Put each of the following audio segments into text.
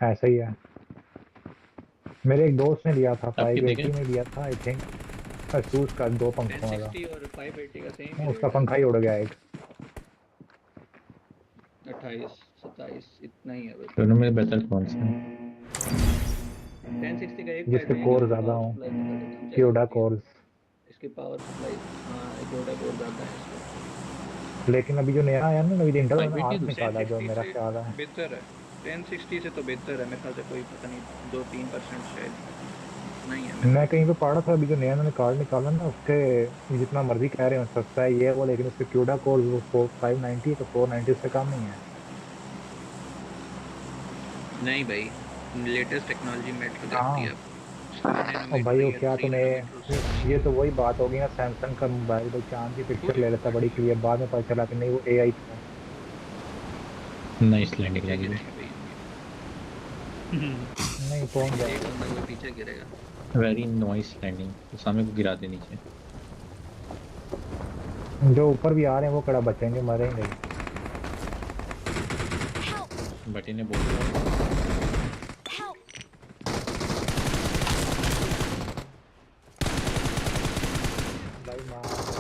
ऐसा ही है। मेरे एक दोस्त ने लिया था, आपके देखे 580 में लिया था आई थिंक। असूस का 2 पंखों वाला। 1060 और 580 का सेम ही उसका रेट है। पंखा ही उड़ गया एक। 28 27 इतना ही है बस। दोनों में बेहतर कौन सा है? 1060 का एक जिसके फायदा है कि कोर इसकी ज्यादा पावर हो, सप्लाई बता देता हूँ चाहिए क्यूडा होती है। कोर्स। इसकी पावर सप्लाई, हाँ क्यूडा कोर ज़्यादा है इसका। लेकिन अभी जो नया आया ना, नवी इंटेल ने 580 आर्क दूसरा। निकाला जो 1060 मेरा से ख्याल है। बेहतर है। 1060 से तो बेहतर है मेरे ख्याल से, कोई पता नहीं 2-3% शायद, इतना ही है मेरे मैं ख्याल से। कहीं पे पढ़ा था अभी जो नया इन्होंने कार्ड निकाला ना, उसके जितना मर्जी कह रहे हो सस्ता है ये वो, लेकिन उसके क्यूडा कोर वो 590 है तो 490 उससे कम नहीं है। नहीं भाई, लेटेस्ट टेक्नोलॉजी मैटर करती है हाँ। अब। 4 और नैनोमीटर भाई ही वो है, क्या 3 नैनोमीटर उससे तुम्हें, भी नहीं ये है। तो वही बात होगी ना, सैमसंग का मोबाइल भाई चांद की पिक्चर ओए ले लेता बड़ी गाड़ी क्लियर, बाद में पता चला कि नहीं वो एआई था। नाइस लैंडिंग पीछे लगी थी। गिरेंगे भाई हम भी। नहीं पहुंच एक जाएगा। बंदा कोई पीछे गिरेगा। वेरी नॉइस लैंडिंग, तो सामने को गिरा दे नीचे। जो ऊपर भी आ रहे हैं वो कड़ा बचेंगे, मरेंगे ही। Help! बट इन्हें बोल दिया था। Help! भाई मार दो।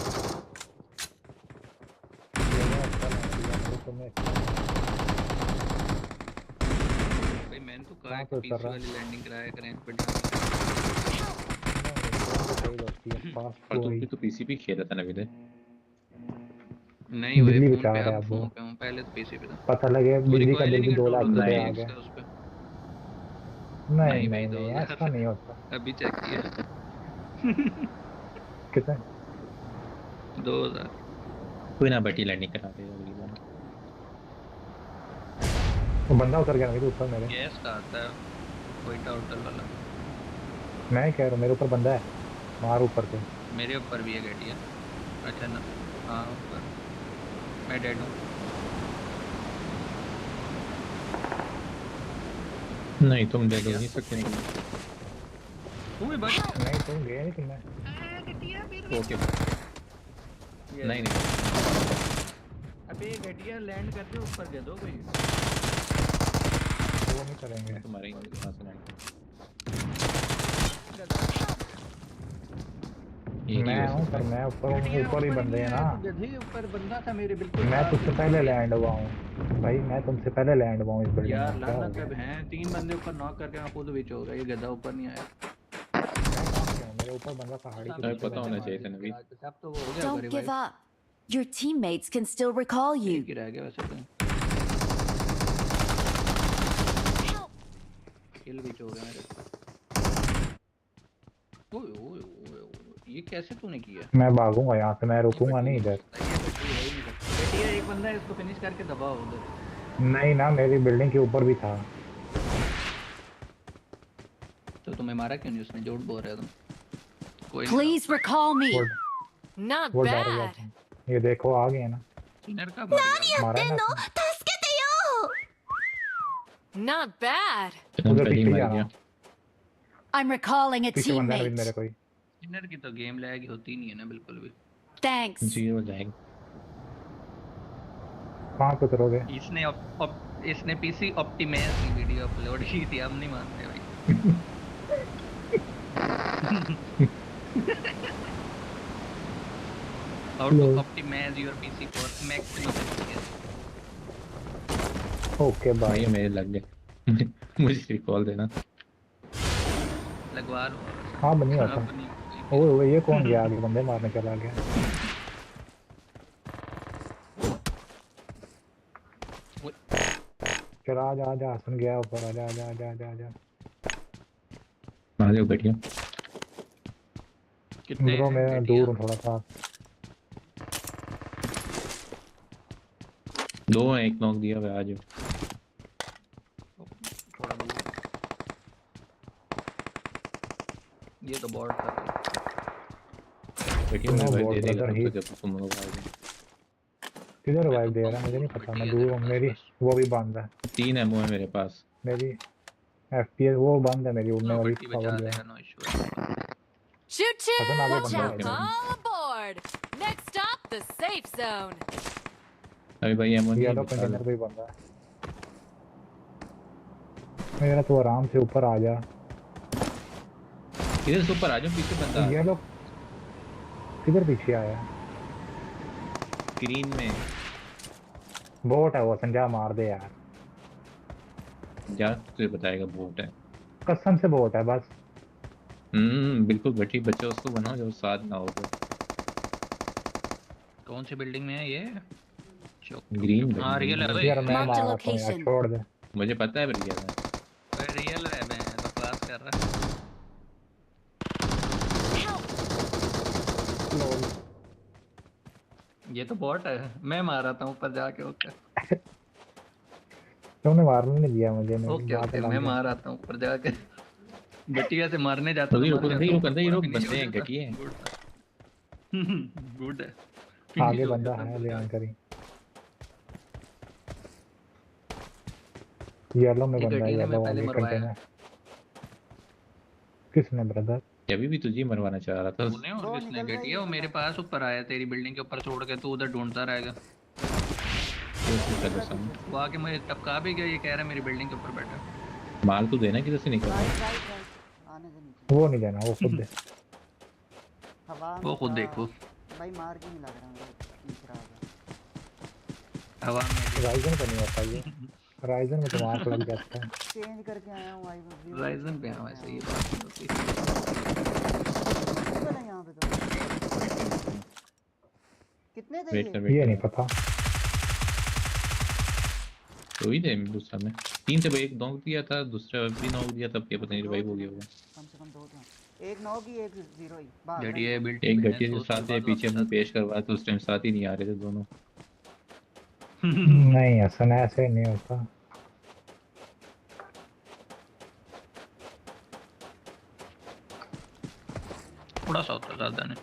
जगह अच्छा लैंड दिया मेरे को, मैं अच्छा लैंड। भाई मैंने तो कहा है कहाँ कि पे उतर पीछे रहा है? वाली लैंडिंग कराया करें, इस पर ध्यान नहीं देते। नहीं नहीं, ड्रोन तो चाहिए होती है फास्ट पर तू कोई। भी तो पीसी भी खेल रहा था ना विदे। नहीं हुए बिजली फोन बचा पे, रहा है अब अब वो। फोन पे हूँ, पहले तो पीसी पे था। पता लगे वो बिजली का रिकॉइल ही बिल भी नहीं 2 लाख कंट्रोल होता रुपए ना आ गेम्स गया। का उस पे। नहीं नहीं भाई, नहीं नहीं, ऐसा 2000 नहीं होता। अभी चेक किया। कितने? 2000। कोई ना, बटी लैंडिंग करा दे अगली बार। वो बंदा उतर गया मेरे ऊपर मेरे। गैस का आता है कोई होटल वाला। मैं ही कह रहा हूँ मेरे ऊपर बंदा है, मार ऊपर से। मेरे ऊपर भी है घटिया। अच्छा ना, हाँ ऊपर। मैं डेड हूँ। नहीं तुम दे मैं दो गया। नहीं सकते नहीं। ओए बच Help! गया। नहीं तुम गए नहीं, तुमने। घटिया फिर भी ओके। बच गया। नहीं नहीं। अबे घटिया लैंड कर दे, ऊपर दे दो कोई। वो नहीं करेंगे। मैं तो मारेंगे कहाँ से लैंड कर। एक ही मैं हो हूँ सकता पर है। मैं ऊपर हूँ, घटिया ऊपर ही ऊपर ही बंदे नहीं हैं ना। आया तो गधे, ऊपर बंदा था मेरे बिल्कुल मैं पास, तुझसे नीचे गिर पहले गया। लैंड हुआ हूँ। भाई मैं तुमसे पहले लैंड हुआ हूँ इस बिल्डिंग यार में, क्या हो लानत गया? अब हैं 3 बंदे ऊपर नॉक करके, मैं खुद विच हो गया, ये गधा ऊपर नहीं आया। मैं नॉक गया हूँ, मेरे ऊपर बंदा पहाड़ी के सब तुम्हें पीछे पता बंदे बैठा होना है। मार चाहिए था दिए थे नवीन। आज, सब तो वो हो गया होगा Don't give revive. up. Your teammates can still recall एक you. ही रह गया वैसे तो। Help! किल विच हो गया मेरे। ओए ओए ओए ओए, ये कैसे तूने किया? मैं भागूंगा यहाँ से, मैं ये रुकूंगा बटी नहीं नहीं हो इधर। सकता, ये बटी हो ही नहीं सकता। घटिया एक बंदा है, इसको फिनिश करके दबाओ उधर। नहीं ना, मेरी बिल्डिंग के ऊपर भी था। तो तुम्हें मारा क्यों नहीं उसने? झूठ बोल रहे हो तुम। कोई नहीं था। Please recall वो me. Not वो डर गया bad. था। ये देखो आ गए ना। किनर कब मर गया वो? मारा है ना उसने। Not bad. तुम उधर पहले ही पीछे मर जाना। गया। I'm recalling a पीछे बंदा है नवीन teammate. मेरे कोई। किनर की तो गेम लैग होती नहीं है ना बिल्कुल भी। Thanks. 0 लैग। कहाँ पे उतरोगे? इसने पीसी ऑप्टिमाइज की वीडियो अपलोड की थी, हम नहीं मानते भाई। How to optimize your PC for maximum FPS. Okay भाई बाय। मेरे लग गए। मुझे रिकॉल देना। लगवा लो हाँ बनी होता। अब नहीं कोई ओए फिर। ओए, ये कौन गया आगे, बंदे मारने चला गया। वो चल आजा आजा, हसन गया ऊपर, आजा आजा आजा आजा आजा। आ जाओ बढ़िया। कितने ब्रो हैं मैं घटिया? दूर हूँ थोड़ा सा। 2 हैं, एक नॉक दिया हुआ है, आ जाओ। थोड़ा दूर। ये तो बॉट था भाई। बढ़िया नो रिवाइव बोट दे देगा ब्रदर तब ही। तक जब तुम लोग आओगे। किधर मैं रिवाइव तो दे रहा है कम मुझे दूर नहीं हूँ पता, मैं घटिया दूर तेरे हूँ पास मेरी। बस। वो भी बंद है। 3 एमओ है मेरे पास। मेरी एफपीएस वो बंद है, मेरी उड़ने हाँ वाली बट्टी पावर बचा जो है। लेगा, नो इशू है। Choo Hasan choo! आगे Watch बंदा out. है ओके इधर। Ma'am. All aboard. Next stop, the safe zone. अभी भाई एमओ नहीं है येलो बचा लो। कंटेनर पे ही बंदा है। मेरा तो आराम से ऊपर आ जा। इधर से ऊपर आ जाओ, पीछे बंदा ये लोग किधर पीछे आया है? ग्रीन में। बोट है वो, संजा मार दे यार। जा, तुझे बताएगा बोट है। कसम से बोट है बस। बिल्कुल बच्ची बच्चे उसको बनाओ जो साथ ना हो। कौन सी बिल्डिंग में है ये? चुप चुप ग्रीन चुप, हाँ रियल है बिल्डिंग। भाई। यार मैं Marked a मार रहा हूँ यार, location. छोड़ दे। मुझे पता है बढ़िया है। भाई रियल है, मैं बकवास कर रहा। Help! लोल। ये तो बॉट है, मैं मार रहा था ऊपर जाके। ओके तुमने मारने नहीं दिया मुझे, मेरी ओके बात ओके, मैं अलग है। मार रहा था ऊपर जाके। घटिया से मारने जाता तो अभी रुको, मर अंदर ही जाता, रुक, ऊपर अंदर ही पूरा रुक, फिनिश हो बंदे हैं जाता। घटिया है। गुड था। गुड है, फिनिश आगे हो बंदा जाता है, अंदर ध्यान जाके। करी। येलो में ये बंदा है, घटिया ने मैं येलो पहले वाले मरवाया। कंटेनर। किसने ब्रदर? अभी भी तुझे ही मरवाना चाह रहा था। तूने और ब्रो किसने? निकल रही घटिया है वो मेरे बंदा। पास ऊपर आया, तेरी बिल्डिंग के ऊपर छोड़ के तू उधर ढूंढता रहेगा। बंदा उसको निकल कर दो रहा है सामने। पीछे से। वो आके मुझे टपका भी गया, ये कह रहा है मेरी बिल्डिंग के ऊपर बैठा। माल तो देना किधर से निकल रहा राइट है। राइट राइट, आने दे नीचे। वो नहीं देना, वो खुद दे। हवा वो में खुद था देखो, भाई, मार के नहीं लग रहा मेरे, तीसरा आ गया। हवा में राइजन पे नहीं होता ये। देखो। राइजन में तो मार्क लग जाता है। चेंज करके आया हूँ भाई, व्यू भी राइजन चेंज पे हाँ, करके आया वैसे हूँ। ये बात नहीं होती। पॉसिबल है यहाँ पे तो। कितने थे वेट ये? कर, वेट ये कर। नहीं पता। तो ही थे दूसरा में। तीन से भाई, एक नॉक दिया था, दूसरा भी नॉक दिया था, अब क्या पता नहीं दो रिवाइव हो थे गया ना, होगा। कम से कम दो थे। एक 9 की, एक 0 ही, भाग रहा है घटिया यहाँ से। बिल्टी एक बहन घटिया के 100 साल साथ ये बाद पीछे वापस अपने आती पेश करवा तो उस टाइम साथ ही नहीं आ रहे थे दोनों। है। नहीं हसन, ऐसे नहीं होता। थोड़ा सा होता, ज्यादा नहीं।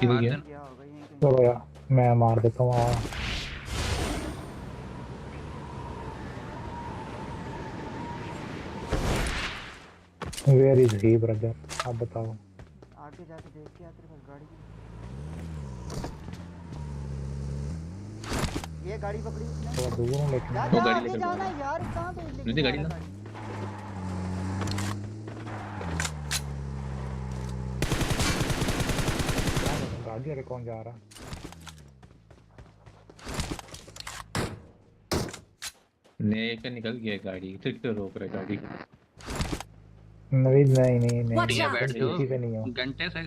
किधर मार गया? देना। क्या होगा यहीं कहीं। चलो यार, मैं मार देता हूँ। Where is he brother? आप बताओ। आगे जाके देख के आ, तेरे पास गाड़ी है? ये गाड़ी पकड़ी उसने। थोड़ा दूर हूँ लेकिन जा वो जा, गाड़ी आगे लेकर जाना भागा। है यार, कहाँ पे लेके मुझे जा गाड़ी रहा है ला। गाड़ी? गाड़ी लेके कौन जा रहा? लेकर निकल गया गाड़ी, फिर क्यों रोक रहा है गाड़ी को। नहीं नहीं नहीं नहीं, Watch बढ़िया out! बैठ तुम जाओ, किसी पे नहीं हो। घंटे से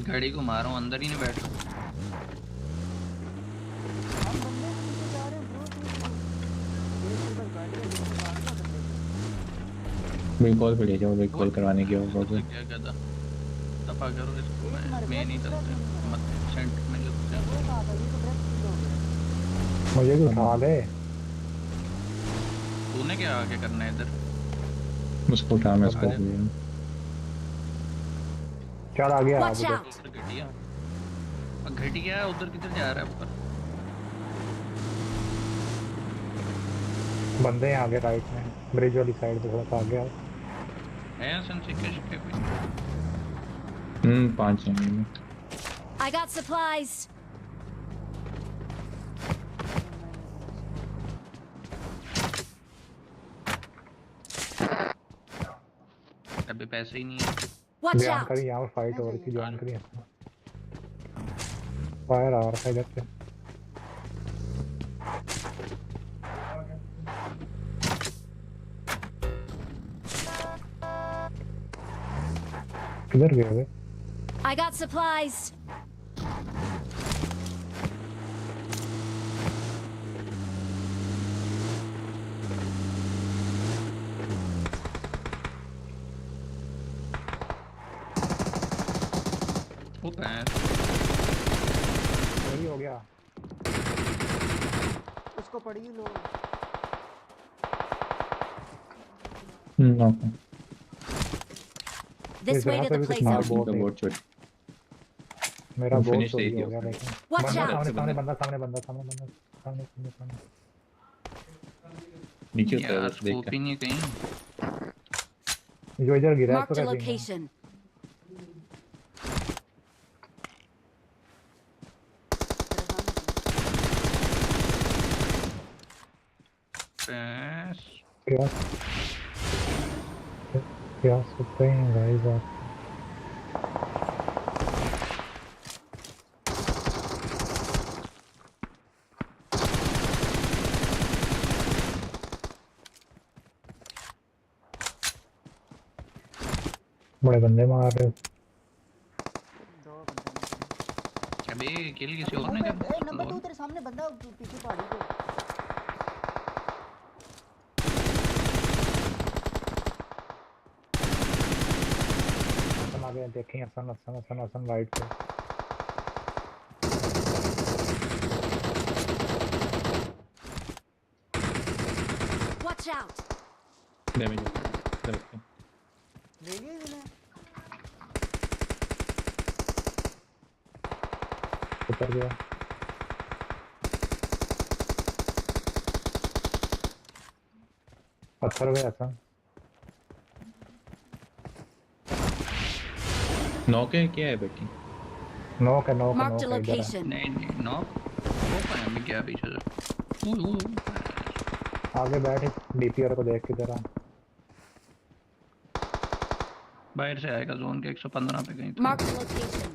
घड़ी को मारो, अंदर ही नहीं बैठ रहा। हम बंदे के पीछे जा रहे हैं ब्रो, तू देख तेरे पास गाड़ी है, लेके भाग जा बंदे को। भाई कॉल पे ले जाओ, भाई वो कॉल करवाने की होगा तो तो। क्या कहता, दफा करो इसको। एक मर गया, मैं नहीं दूसरा चलते, क्यों नहीं मरा? मत सेंटर में लग जा। वो कहाँ था? ये तो ब्रेक फील हो गया। मुझे भी उठा ले। तूने क्या आगे करना है इधर? उसको उठा, मैं उसको आगे ले। चल आ गया आप Watch उधर। out! उधर घटिया, घटिया उधर किधर जा रहा है ऊपर? बंदे हैं आगे राइट में, ब्रिज वाली साइड पे थोड़ा सा आगे आओ। है सन सिक्के शिक्के कोई? 5 हैं में। I got supplies. अभी पैसे ही नहीं है। Watch ध्यान out! करी, यहाँ पे फाइट कितने हो रही थी, चाहिए? ध्यान करी। फायर आ रहा था इधर से। किधर गए वे? I got supplies. वो पैसे वही हो गया। उसको पड़ी लो। नॉक। This इस way राह to पे the भी play कुछ मार zone. बोट का नहीं। बोर्ड चोरी। मेरा वो बोट फिनिश दे चोरी दिया हो गया उसने। लेकिन। Watch बंदा out! सामने, से सामने बंदा। बंदा, सामने बंदा, सामने बंदा, सामने सामने सामने। नीचे उतर यार, बस देख स्कोप कर। ही नहीं कहीं। जो इधर गिरा है Marked इसको a कैसे नहीं? location. तेरे सामने पैस क्या क्या सुनते हैं गाइस आप? बड़े बंदे मार रहे हो। 2 बंदे हैं। अबे किल किसी और अबे ने मुंह क्या पे नंबर 2 लोल तेरे सामने बंदा पीछे पहाड़ी पे। हसन आगे देखें, हसन हसन हसन हसन राइट पे। Watch out! डैमेज हो गया। ले लिया तूने? उतर गया। पत्थर पे हसन। नौके क्या है बेटी? नॉक है, नॉक है, Marked a नॉक है, इधर है। location. नहीं नहीं नॉक ओपन है मैं क्या पीछे से पैस आगे बैठ, डीपीआर को देख के जरा। बाहर से आएगा जोन के 115 पे कहीं था Marked a location.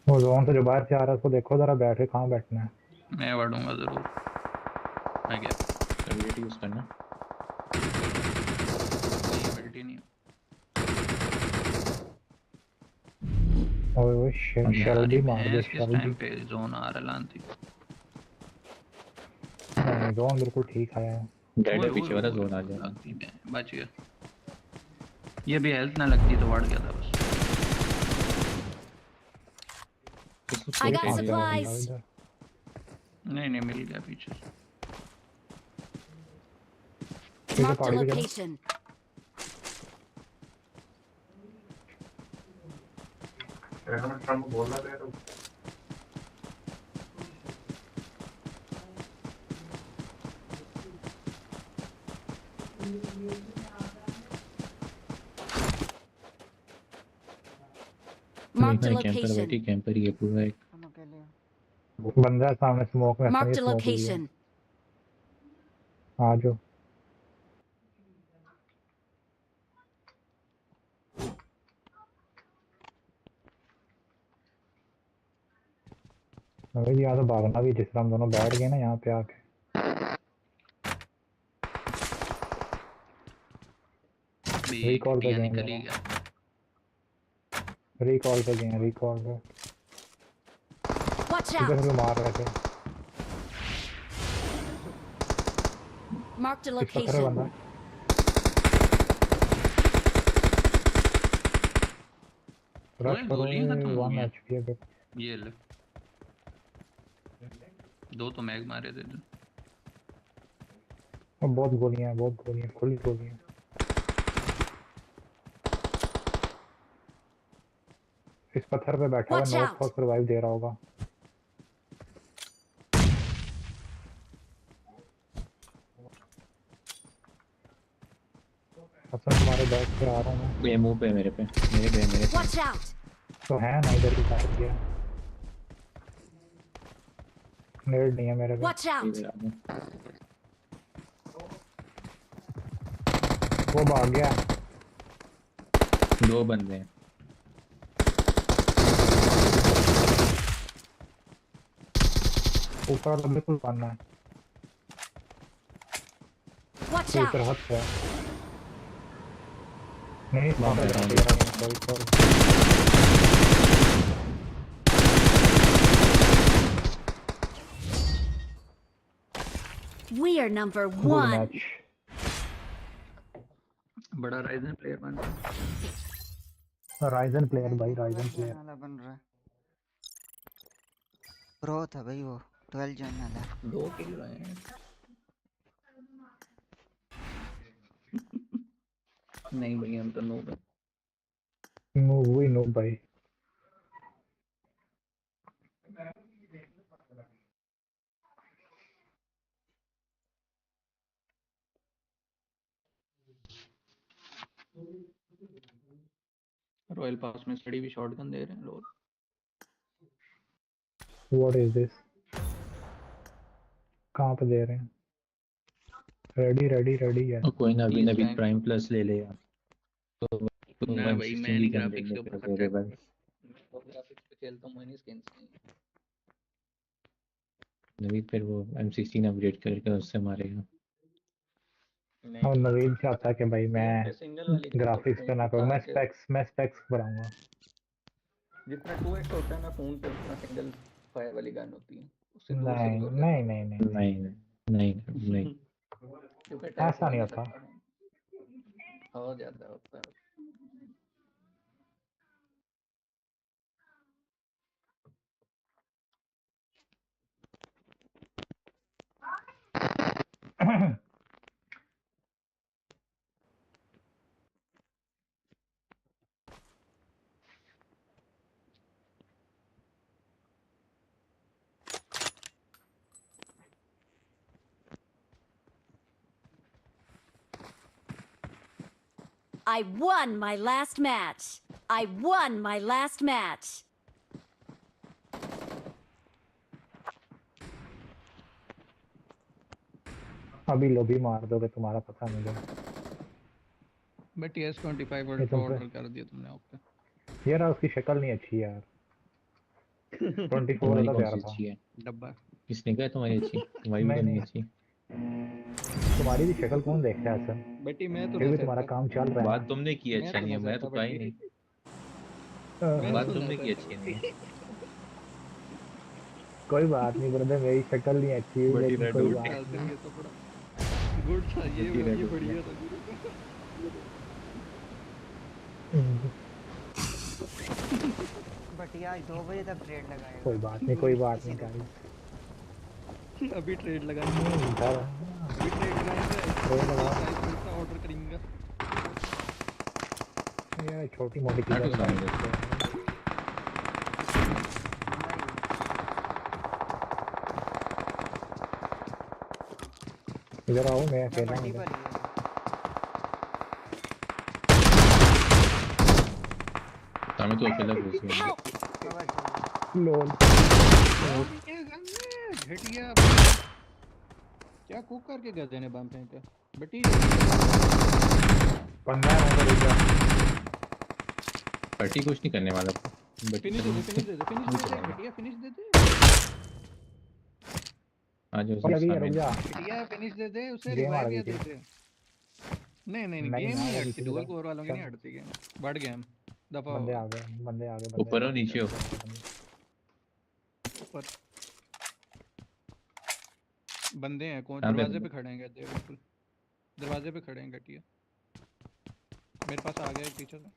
वो जोन से जो बाहर से आ रहा है उसको देखो जरा, बैठ के कहाँ बैठना है। मैं बढ़ूंगा जरूर मैं गया एबिलिटी यूज करना। नहीं एबिलिटी नहीं ओए ओए यार ये शेल्डी मार दे, भैंस किस शेल्डी। टाइम पे जोन आ रहा लानती नहीं, जोन बिल्कुल ठीक आया है। डेड ओए है, ओए पीछे वाला ओए जोन आ ओए, जाएगा। लगती बच गया ये भी हेल्थ ना लगती तो बढ़ गया था बस उसको I स्कोप got आ चाहिए। गया बंदा supplies. इधर। नहीं नहीं मिल गया पीछे से पीछे Marked a पहाड़ी पे चलो। location. बोल रहा था Marked a नहीं कैंपर location. बेटी, कैंपर ही है पूरा एक। हम अकेले हैं। बंदा है सामने स्मोक में, हसन ये Marked a स्मोक हुई है। location. आ जाओ। अबे यहाँ तो भागना भी, जिस तरह हम दोनों बैठ गए ना यहाँ पे आके। भी रिकॉल पे टिया गए निकल ही जरा, गया रिकॉल पे गए, रिकॉल पे। Watch इधर out! से मार रहे थे। Marked a इस पत्थर पे location. बंदा। रश ओए करो, गोलियां खत्म हो 1 गई एचपी है। ये ले 2 तो मैग मारे थे बहुत गोलियां हैं, बहुत गोलियां, खुली गोलियां। इस पत्थर पे बैठा हुआ Watch not for out! Survive they रहा होगा। हसन तुम्हारे बैक से आ रहा हूँ मैं। ये मुंह पे मेरे पे, मेरे पे। Watch out! तो है ना, इधर ही बैठ गया। नेड नहीं है मेरे पे। Watch out! इधर आ गया। वो भाग गया। 2 बंदे हैं। ऊपर वाला बिल्कुल बनना है। Watch तो out! इधर हद है। नहीं वहाँ सॉरी बैकग्राउंड है। Sorry. We are number good 1. Match. बड़ा राइजन प्लेयर बन राइजन प्लेयर भाई, 12 राइजन जॉइन प्लेयर। वाला बन रहा है। प्रो था भाई वो 12 जॉइन वाला। 2 किल रहे हैं नहीं भाई हम तो नो नो वही नो भाई। रॉयल पास में स्टडी भी शॉटगन दे रहे हैं लोग व्हाट इज दिस? कहाँ पे दे रहे हैं? रेडी रेडी रेडी है। और कोई ना, अभी Please Naveed thank- prime plus ले ले यार, तो ना भाई, मैं 116 की नहीं गन ग्राफिक्स देंगे के फिर ऊपर खर्चा अवेलेबल। मैं तो ग्राफिक्स पे खेलता हूँ, मैंने स्किन्स नहीं। नवीद फिर वो M16 अपग्रेड करके उससे मारेगा। और नवीन चाहता है कि भाई गेम पे मैं सिंगल वाली खेलता हूँ, ग्राफिक्स पे ना करूँ, उठा के मैं स्पेक्स बढ़ाऊंगा। जितना 2x होता है ना फोन पे, उतना सिंगल फायर वाली गन होती है, उससे दूर से भी नहीं हो जाता नहीं है। नहीं नहीं नहीं नहीं नहीं। क्योंकि अटैक ऐसा हो नहीं नहीं होता। सकता हो जाता होता है। I won my last match. I won my last match. अभी लोभी मार दोगे, तुम्हारा पता मुझे। बट TS25 ये वर्ल्ड तुम पे ऑर्डर कर दिया तुमने ओके। यार उसकी शक्ल नहीं अच्छी यार। 24 तुम्हारी वाला कौन प्यारा सी था। अच्छी है? डब्बा। किसने कहा तुम्हारी अच्छी? तुम्हारी भी नहीं तो नहीं नहीं, अच्छी। तुम्हारी भी शक्ल कौन देखता है सर? बेटी मैं तो फिर ना भी तुम्हारा सहता, काम चल रहा है बात ना। तुमने की मैं अच्छा तो नहीं ना है, मैं सहता तो कहा ही बेटी, नहीं। मैं बात तो ना तुमने की सहता अच्छी नहीं है। बेटी। कोई बात नहीं ब्रदर, मेरी शक्ल नहीं अच्छी है बटी लेकिन रेड कोई हो गुड गई। था बात फिर, नहीं। ये तो बड़ा गुड था, बटी रेड ये हो गया। बढ़िया था गुरु। बटिया आज 2 बजे तक ट्रेड लगाएगा। कोई बात नहीं, कोई बात नहीं गाइस। अभी ट्रेड लगाएंगे, इधर अभी ट्रेड लगाएंगे, ट्रेड लगाओ। प्राइस मिलता ऑर्डर करेंगे। यार छोटी मोटी चीजें हटो तो कर सामने सकते से। हैं। इधर आओ, मैं मैं अकेला हूँ बड्डी इधर। पर ही हूँ। सामने तो अकेला घुस गया। Help! कवर छोड़ो। लोल यार ये गन में घटिया, क्या कुक करके गए देने बम फेंका बेटी। बंदा है वहाँ पर, रुक जा। बटी कुछ नहीं करने वाला। बटी फिनिश दे दे, फिनिश दे दे, फिनिश नहीं दे दे चलेगा। घटिया, फिनिश दे दे आ जाओ और सर लगी है, रुक सामने। जा। घटिया, फिनिश दे दे उसे, गेम आ रिवाइव गई या थी। दे दे। नहीं नहीं नहीं, नहीं गेम ना, नहीं वो हटती, पीछे की डुअल तरफ। कोर वालों की नहीं चल, हटती गेम, बढ़ गेम दफा बंदे होगा। आ गए, बंदे आ गए, बंदे आ ऊपर हो गए, नीचे हो? बंदे। ऊपर बंदे हैं, कौन कहाँ पे दरवाजे बंदे? पे खड़े हैं, कहते हैं बिल्कुल दरवाजे पे खड़े हैं घटिया। मेरे पास आ गया एक पीछे से।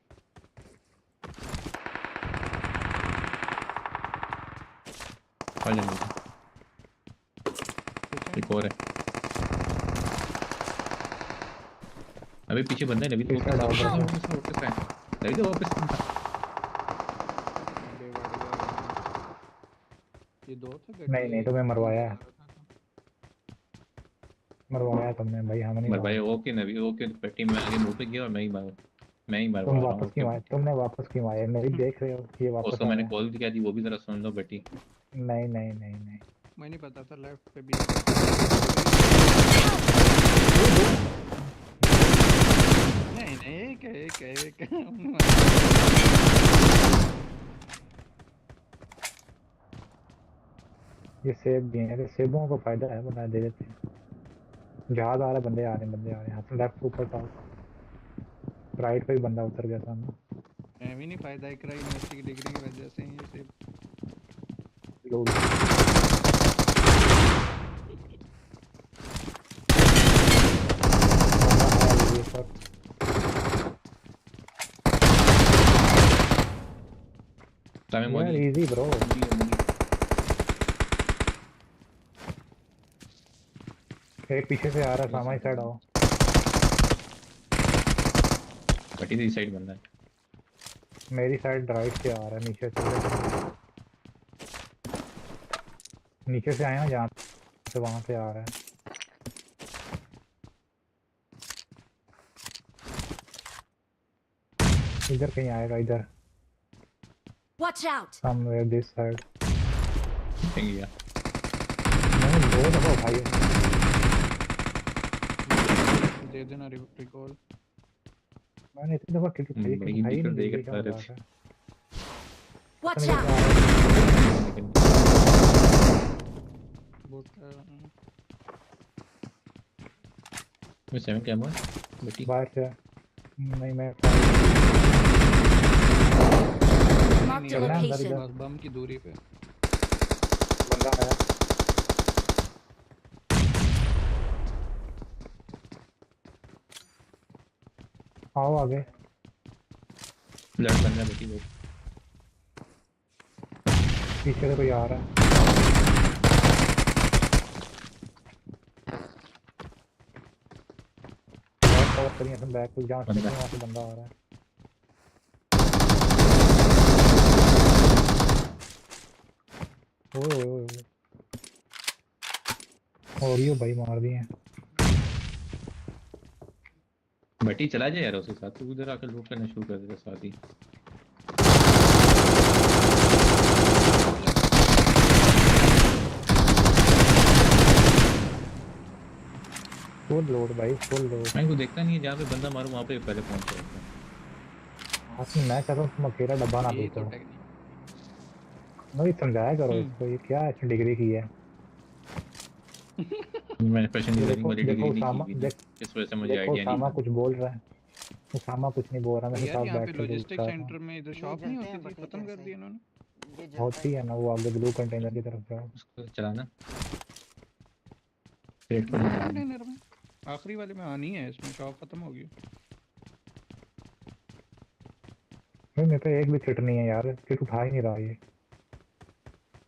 आ जाओ। पीछे एक और है। अबे पीछे बंदा है। नवीद इस वापस साइड आ, आओ वापस आ, ब्रदर। वापस आ, वापस आ। नवीद वापस आ। अबे बढ़ गया भाई। ये दो थे नहीं घटिया, नहीं, एक तुम्हें तीर मरवाया लगा है, रखा था। मरवाया तुमने भाई, हम नहीं मर भाई मारते। Okay Naveed okay. बटी में आगे मुंह पे गया और मैं ही तुम मरवा रहा हूँ। वापस ओके क्यों आए? बटी। तुमने वापस क्यों आए? मेरी देख रहे हो कि ये वापस उसको मैंने आया है। कॉल किया थी, वो भी जरा सुन लो बटी। नहीं नहीं नहीं नहीं। मैं नहीं पता था लेफ्ट पे भी एक था, नहीं नहीं एक है एक है। ये सेब भी है, सेबों को फायदा है, बता दे देते हैं। जहाज आ रहा है, बंदे आ रहे हैं, बंदे आ रहे हैं। यहाँ से लेफ्ट ऊपर टॉप राइट पे भी बंदा उतर गया सामने। मैं भी नहीं, फायदा इकरा यूनिवर्सिटी की डिग्री की वजह से ही सिर्फ। लोग बंदा है ये पर। सामने यार मौली है। Easy bro. मुगी है, मुगी। एक पीछे से आ रहा है, बस सामने साइड आओ। बटी से इस साइड बंदा है। मेरी साइड राइट से आ रहा है, नीचे से। नीचे से आए ना जहाँ से, वहां से आ रहा है। इधर कहीं आएगा, इधर Watch out! somewhere this side। कहीं गया। मैंने 2 दफा उठाई है। दे देना रिकॉल। मैंने इतनी दफा किट उठाई है, किट बड़ी उठाई ही निकल नहीं गई, देगा ये क्या सारे मजाक है। Watch पता नहीं out! क्या आ रहा है। निकल बोट मैं 7 कैमरा बेटी बाहर से नहीं मैं Marked a चलना है अंदर location. इधर। बस बम की दूरी पे। बंदा आया। आओ आगे। लड़ बन रहा बेटी वो पीछे से कोई आ रहा है। बैक कवर करिए, हम बैक को जहाँ से बंदा। निकले वहाँ से बंदा आ रहा है। ओए ओए ओए ओए। और ये भाई मार दिए हैं। बेटी चला जाए यार उसके साथ, तू उधर आकर लूट करना शुरू कर देगा साथ ही। फुल लोड भाई, फुल लोड। मैं को देखता नहीं है, जहाँ पे बंदा मारू वहाँ पे पहले पहुंच जाता है। आपने मैं चाहता हूँ तुम अकेला डब्बा ना ये तो लूटो। टेक्निक। नहीं समझाया करो इसको, ये क्या है डिग्री की है। मैंने फैशन ये डिजाइनिंग देखो वाली देखो डिग्री नहीं की उसामा हुई ना, इस वजह से मुझे देखो आइडिया नहीं उसामा था। कुछ बोल रहा है। उसामा कुछ नहीं बोल रहा, मैं यार साथ यहाँ पे बैठ के लूट लॉजिस्टिक रहा था। सेंटर में इधर ये शॉप नहीं जलते होती हैं थी, बट ये खत्म कर कैसे? दी इन्होंने। ये जलता होती है। है ना, वो आगे ब्लू कंटेनर की तरफ जाओ। उसको चलाना पेट पर नहीं डालना। कंटेनर में आखिरी वाले में आनी है, इसमें शॉप खत्म होगी। भाई मेरे पे एक भी किट नहीं है यार, किट उठा ही नहीं रहा ये।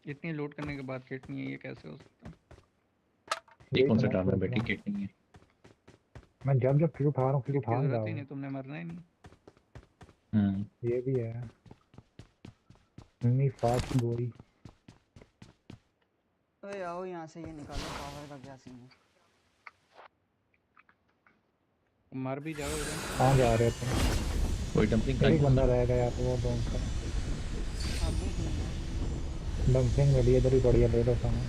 इतनी लोड करने के बाद किट नहीं है, ये कैसे हो सकता है? ये यही कौन तो सा मैं ड्रामा सोच रहा बेटी, हूँ। किट नहीं है। मैं जब जब किट उठा रहा हूँ, किट किट की उठा नहीं रहा जरूरत ही वो। नहीं, तुमने मरना ही नहीं। ये भी है। इतनी फास्ट गोली। ओए आओ यहाँ से, ये निकालो पावर का क्या सीन है। मर भी जाओ इधर। कहाँ जा रहे हो तुम? कोई डंपलिंग एक खाई बंदा है? रह गया तो वो दो का अभी भी है। डंपिंग मिली, इधर ही बढ़िया ले लो सामान।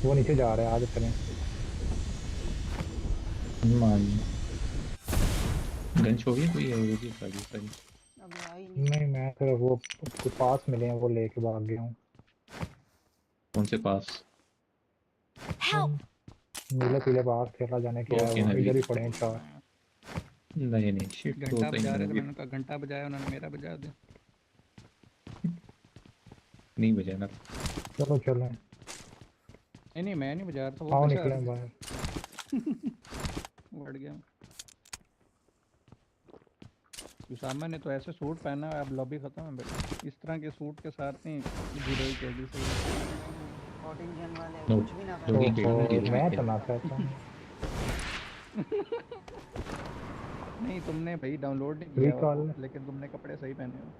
वो नीचे जा रहा है, आगे चलें। मान गन हो गई कोई है वो भी सारी सारी। अभी आई नहीं। नहीं मैं फिर वो उसके पास मिले हैं, वो लेके भाग गया हूँ। कौन से पास? Help! नीले पीले पास खेला जाने क्या है, ओके वो इधर नवीद। ही पड़े हैं चार। नहीं नहीं शिट तो घंटा होता ही बजा नहीं रहे थे, नवीद। मैंने कहा घंटा बजाया, उन्होंने मेरा बजा दिया। नहीं बजाना। चलो चलें। नहीं मैं नहीं बजा रहा था, वो आओ बजा निकले रहे बाहर। थे। बढ़ गया। उसामा ने तो ऐसे सूट पहना है, अब लॉबी खत्म है भाई। इस तरह के सूट के साथ नहीं जीरो ही केडी सही है। 14 जन वाले नो कुछ भी ना लोगी पहने। केडी ओहो, जीरो मैं की चलना चाहता हूँ। नहीं तुमने भाई डाउनलोड नहीं किया वो, रिकॉल। लेकिन तुमने कपड़े सही पहने हो।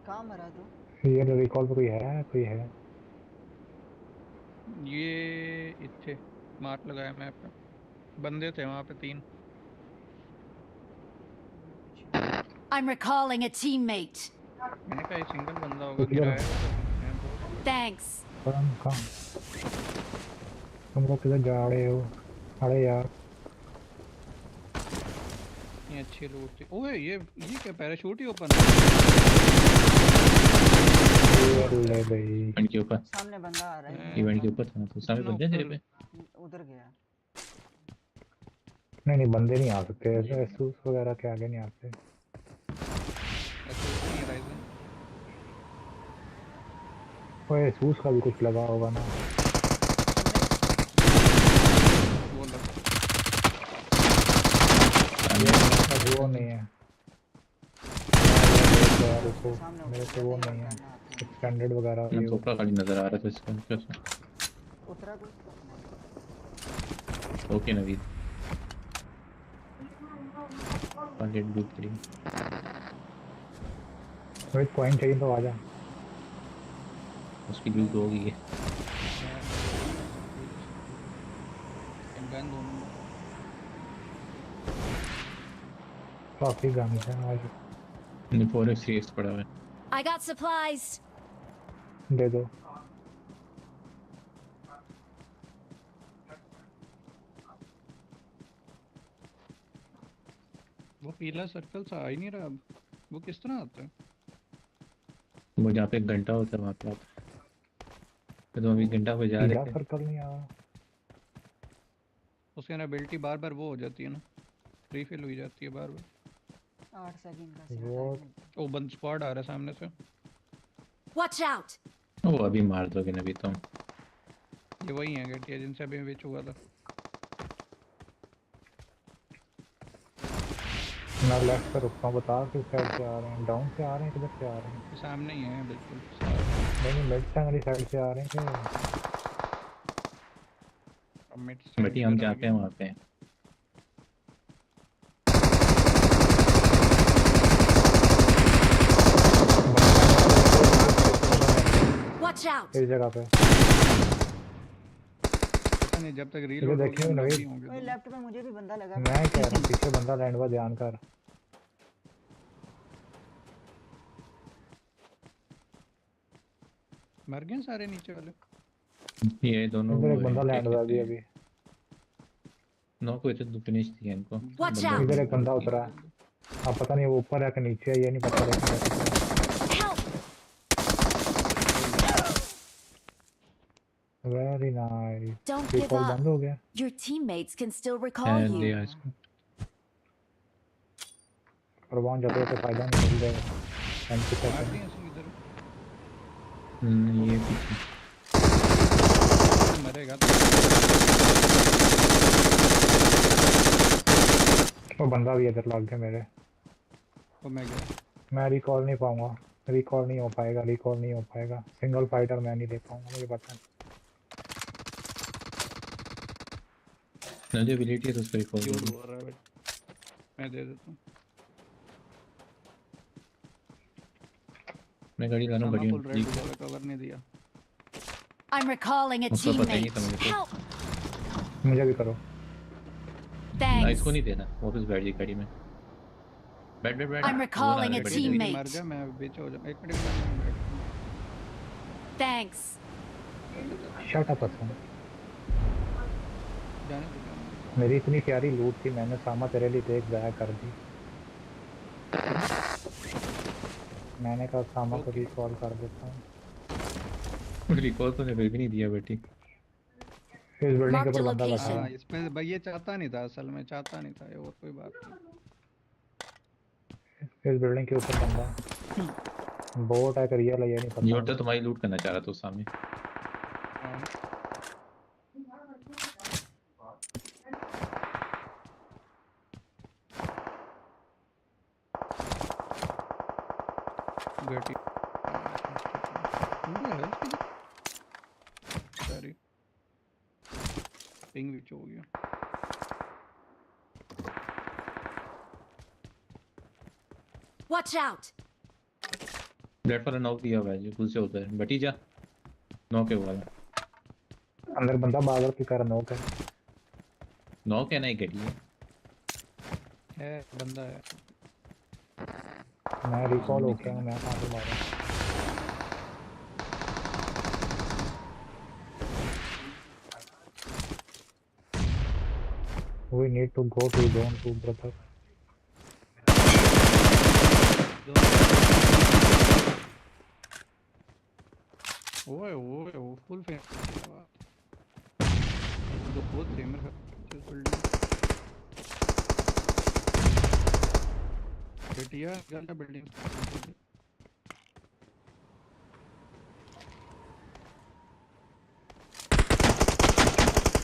कहाँ मरा तू? ये रिकॉल पे कोई है। ये इथे मार्क लगाया मैप पे, बंदे थे वहां पे 3। पीछे। I'm recalling a teammate. मैंने कहा ये सिंगल बंदा होगा, तो किधर गिराया हुआ था तुमने दो। Thanks. कहाँ तुम लोग किधर जा रहे हो? अरे यार ये अच्छी लूट थी। ओए ये क्या पैराशूट ही ओपन ले गई। इवेंट के ऊपर। सामने बंदा आ रहा है, है? मेरे इवेंट के पास। ऊपर था तो सामने इतना बंदे हैं तेरे ऊपर। पे। उधर गया। नहीं बंदे नहीं आ सकते ऐसे, एसूस वगैरह के आगे नहीं आते। ऐसे नहीं राइजन। वो एसूस का भी कुछ लगा होगा ना। वो लगा। ये वो नहीं है यार, उसके रुको सामने मेरे उतर पे वो जाते नहीं हैं है। और करना हाथ में। एक्सटेंडेड वगैरह ना ये चोपड़ा खाली नजर आ रहा था इसका कैसे। उतरा तू? ओके नवीद 100 लूट करी। भाई कॉइन चाहिए तो आजा। उसकी लूट हो गई है। गन दोनों। काफी गंद है आज। पूरे सीरीज पड़ा हुआ है। I got supplies. दे दो। वो पीला सर्कल सा आ ही नहीं रहा अब। वो किस तरह आता है? वो जहाँ पे एक घंटा होता है वहाँ पे आता है। तो अभी घंटा पे जा पीला रहे थे। सर्कल नहीं आ रहा। उसके अंदर एबिलिटी बार बार वो हो जाती है ना, रिफिल हुई जाती है बार बार। 8 सेकंड का सिर्फ वो टाइम मिलता है। ओ बंद स्क्वाड आ रहा है सामने से। Watch out. वो अभी मार दोगे ना अभी तुम। ये वही है गेटिया जिनसे अभी मैच हुआ था। मैं लेफ्ट पे रुकता हूँ, बता किस साइड से आ रहे हैं, डाउन से आ रहे हैं किधर से आ रहे हैं? ये सामने ही है बिल्कुल। नहीं मिड वाली साइड से आ रहे हैं कि अब मिड साइड बटी हम इधर आ जाते हैं गए। वहाँ पे। Watch out. इस जगह पे? पता नहीं जब तक इधर रीलोड होगी देखिए हम नवीद, लगी होंगे ओए दोनों। लेफ्ट में मुझे भी बंदा लगा मैं कह रहा हूँ पीछे बंदा लैंड हुआ, ध्यान कर। मर गए सारे नीचे वाले। ये दोनों इधर वो एक बंदा हैं, क्या लैंड हुआ कहते अभी हैं, अभी। नौ को तो फिनिश थी इनको। Watch बंदा out. इधर नहीं एक बंदा है। उतरा है। अब पता नहीं वो ऊपर है कि नीचे है, ये नहीं पता लेकिन मैं उतरा है। Help. Very nice. Don't ये give कॉल up. बंद हो गया। Your teammates can still recall है you. दिया इसको। और वहाँ जाते तो फायदा नहीं मिल जाएगा। एमपी मार सेकंड दिए इसको इधर। ये पीछे। मरेगा वो बंदा भी इधर लग गया मेरे। तो मैं गया। मैं रिकॉल नहीं पाऊंगा, रिकॉल नहीं हो पाएगा, रिकॉल नहीं हो पाएगा। सिंगल फाइटर मैं नहीं दे पाऊंगा, मुझे पता है। नदी एबिलिटी है तो उसको रिकॉल क्यों कर दो। बोल रहा है बट मैं दे देता हूँ। मैं गाड़ी ला रहा हूँ, सामा गाड़ी फुल में रेड ठीक है। वाला कवर नहीं दिया। I'm recalling a उसका पता ही नहीं teammate. था मुझे तो। Help. मुझे भी करो। Thanks. इसको नहीं देना, वापस बैठ जाए गाड़ी में। बैठ बैठ बैठ। I'm वो recalling ना a बैठ गड्डी जाए। लेके मर teammate. जा, मैं पीछे हो जाऊँ। एक मिनट में बैठता हूँ। Thanks. Shut up Assam. जाने दो जाने दो। मेरी इतनी प्यारी लूट थी, मैंने सामा तेरे लिए टेक ज़ाया कर दी। मैंने कहा सामा को ओके रिकॉल कर देता हूँ। रिकॉल तो ने फिर भी नहीं दिया बेटी। इस बिल्डिंग के Marked ऊपर a बंदा बैठा location. हुआ हाँ इस पे भाई ये चाहता नहीं था, असल में चाहता नहीं था ये, और कोई बात नहीं। है। इस बिल्डिंग के ऊपर बंदा बोट है कि रियल है ये नहीं ये पता। तो तुम्हारी लूट करना चाह रहा था उस सामने। हाँ गड्डी पूरा हेल्थ की सारी पिंग विच हो गया। Watch out. प्लेटफॉर्म नॉक दिया हुआ है जो खुद से होता है। बटी जा नॉक है वो वाला। अंदर बंदा बागर की कर नोक है। नॉक है ना, एक गाड़ी है। बंदा है। मैं रिकॉल हो गया हूँ, मैं कहाँ से मारा। We need to go to zone 2 brother. ओए ओए ओ फुल फेम। तो बहुत फेमर है इस बिल्डिंग। बेटिया गया बिल्डिंग।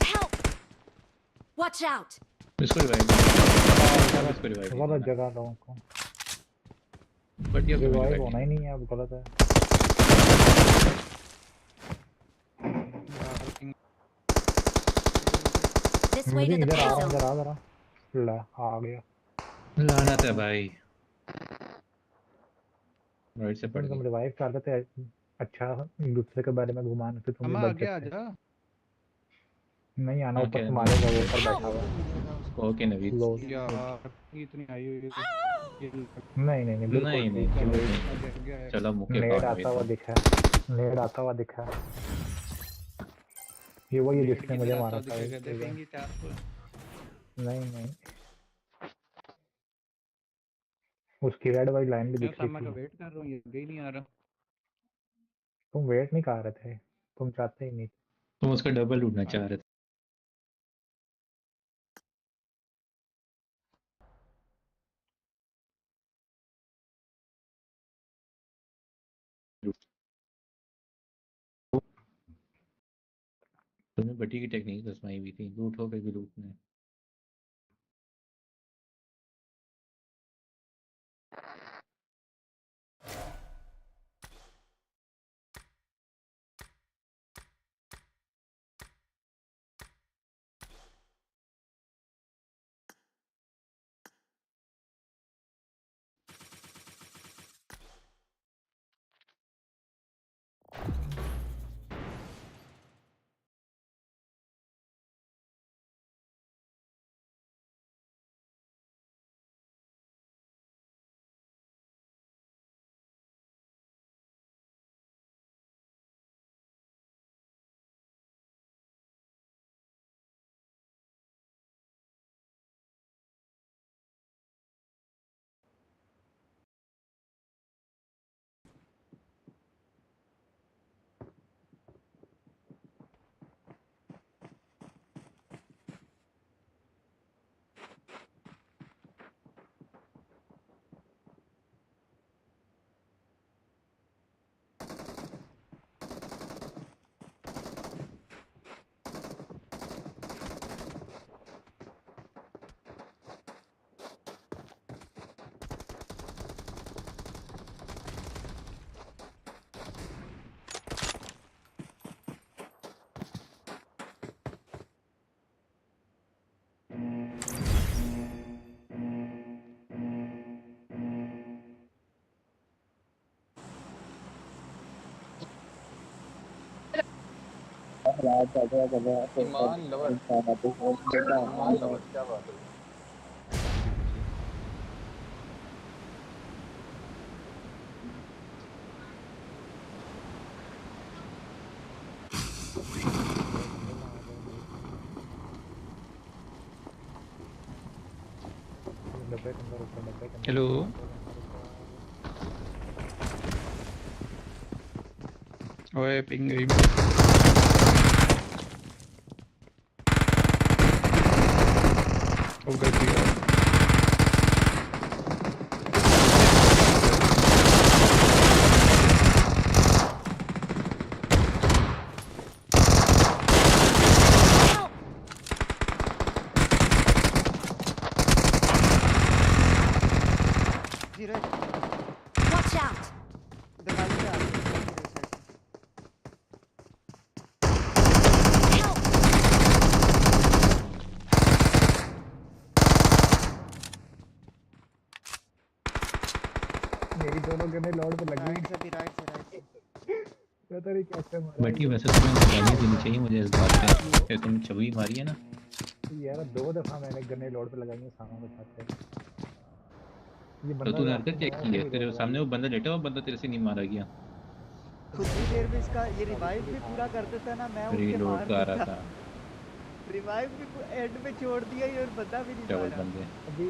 Help. Watch out. इसको रिवाइव इसको रिवाइव गलत जगह लोगों को बट ये रिवाइव होना ही नहीं है, अब गलत है। यार पिंग This way मुझे to the इधर आ रहा pistol. इधर आ जरा। ला आ गया। लाना था भाई। राइट से पड़ तुम गई। रिवाइव कर देते हैं, अच्छा दूसरे के बारे में घुमाने से तुम भी हम बच आगे आ सकते। जा। नहीं आना, ऊपर ओके से मारेगा वो मैं ऊपर Help. बैठा हुआ ये है। तो मिलेगा उसको। ओके नवीद। लो यार इतनी आई हुई है ये नहीं नहीं नहीं बिल्कुल नहीं नहीं ठीक है किल नेड नहीं। गिर गया है। चलो मुक्के खाओ नेड आता नवीद हुआ तुम। दिखा है, नेड आता हुआ दिखा है। ये वही है नेट जिसने किधर मुझे आता मारा हुआ था दिखेगा, एक बार। देखेंगे क्या आपको? नहीं नहीं, उसकी रेड वाली लाइन भी मैं दिख रही सामा का थी। वेट कर रहा हूँ, ये भी नहीं आ रहा। तुम वेट नहीं कर रहे थे, तुम चाहते ही नहीं। तुम उसका डबल लूटना चाह रहे थे। तुमने बटी की टेक्निक आजमाई हुई थी, लूट हो गई भी लूटने। ईमान लवर, ईमान लवर क्या बात है? डब्बे के अंदर ऊपर, डब्बे के अंदर हेलो। ऊपर, डब्बे के अंदर ऊपर। ओए पिंग गई। ओ गलती है। Help! Zero Watch out! दरवाजे पे आ गए जीरो साइड Help! मेरी दोनों गने लॉर्ड पे लगी हुई राइट से भी राइट से थी। पता नहीं कैसे मारा बटी ये। वैसे तुम्हें गाली देनी चाहिए मुझे इस बात पे कि तुम छवि मारी है ना। यार 2 दफा मैंने गने लॉर्ड पे लगाई है सामों के साथ से। ये तो बंदा तूने आपको हरकत क्या बनाया की उसने है? भी तेरे लगा सामने ली। वो बंदा लेटा हुआ, बंदा तेरे से नहीं मारा गया। कुछ ही देर में इसका ये रिवाइव भी पूरा कर देता ना, मैं उठ के रीलोड मार का आ रहा देता। था। रिवाइव भी एंड में छोड़ दिया ये और बंदा भी नहीं डबल मारा। बंदे। अभी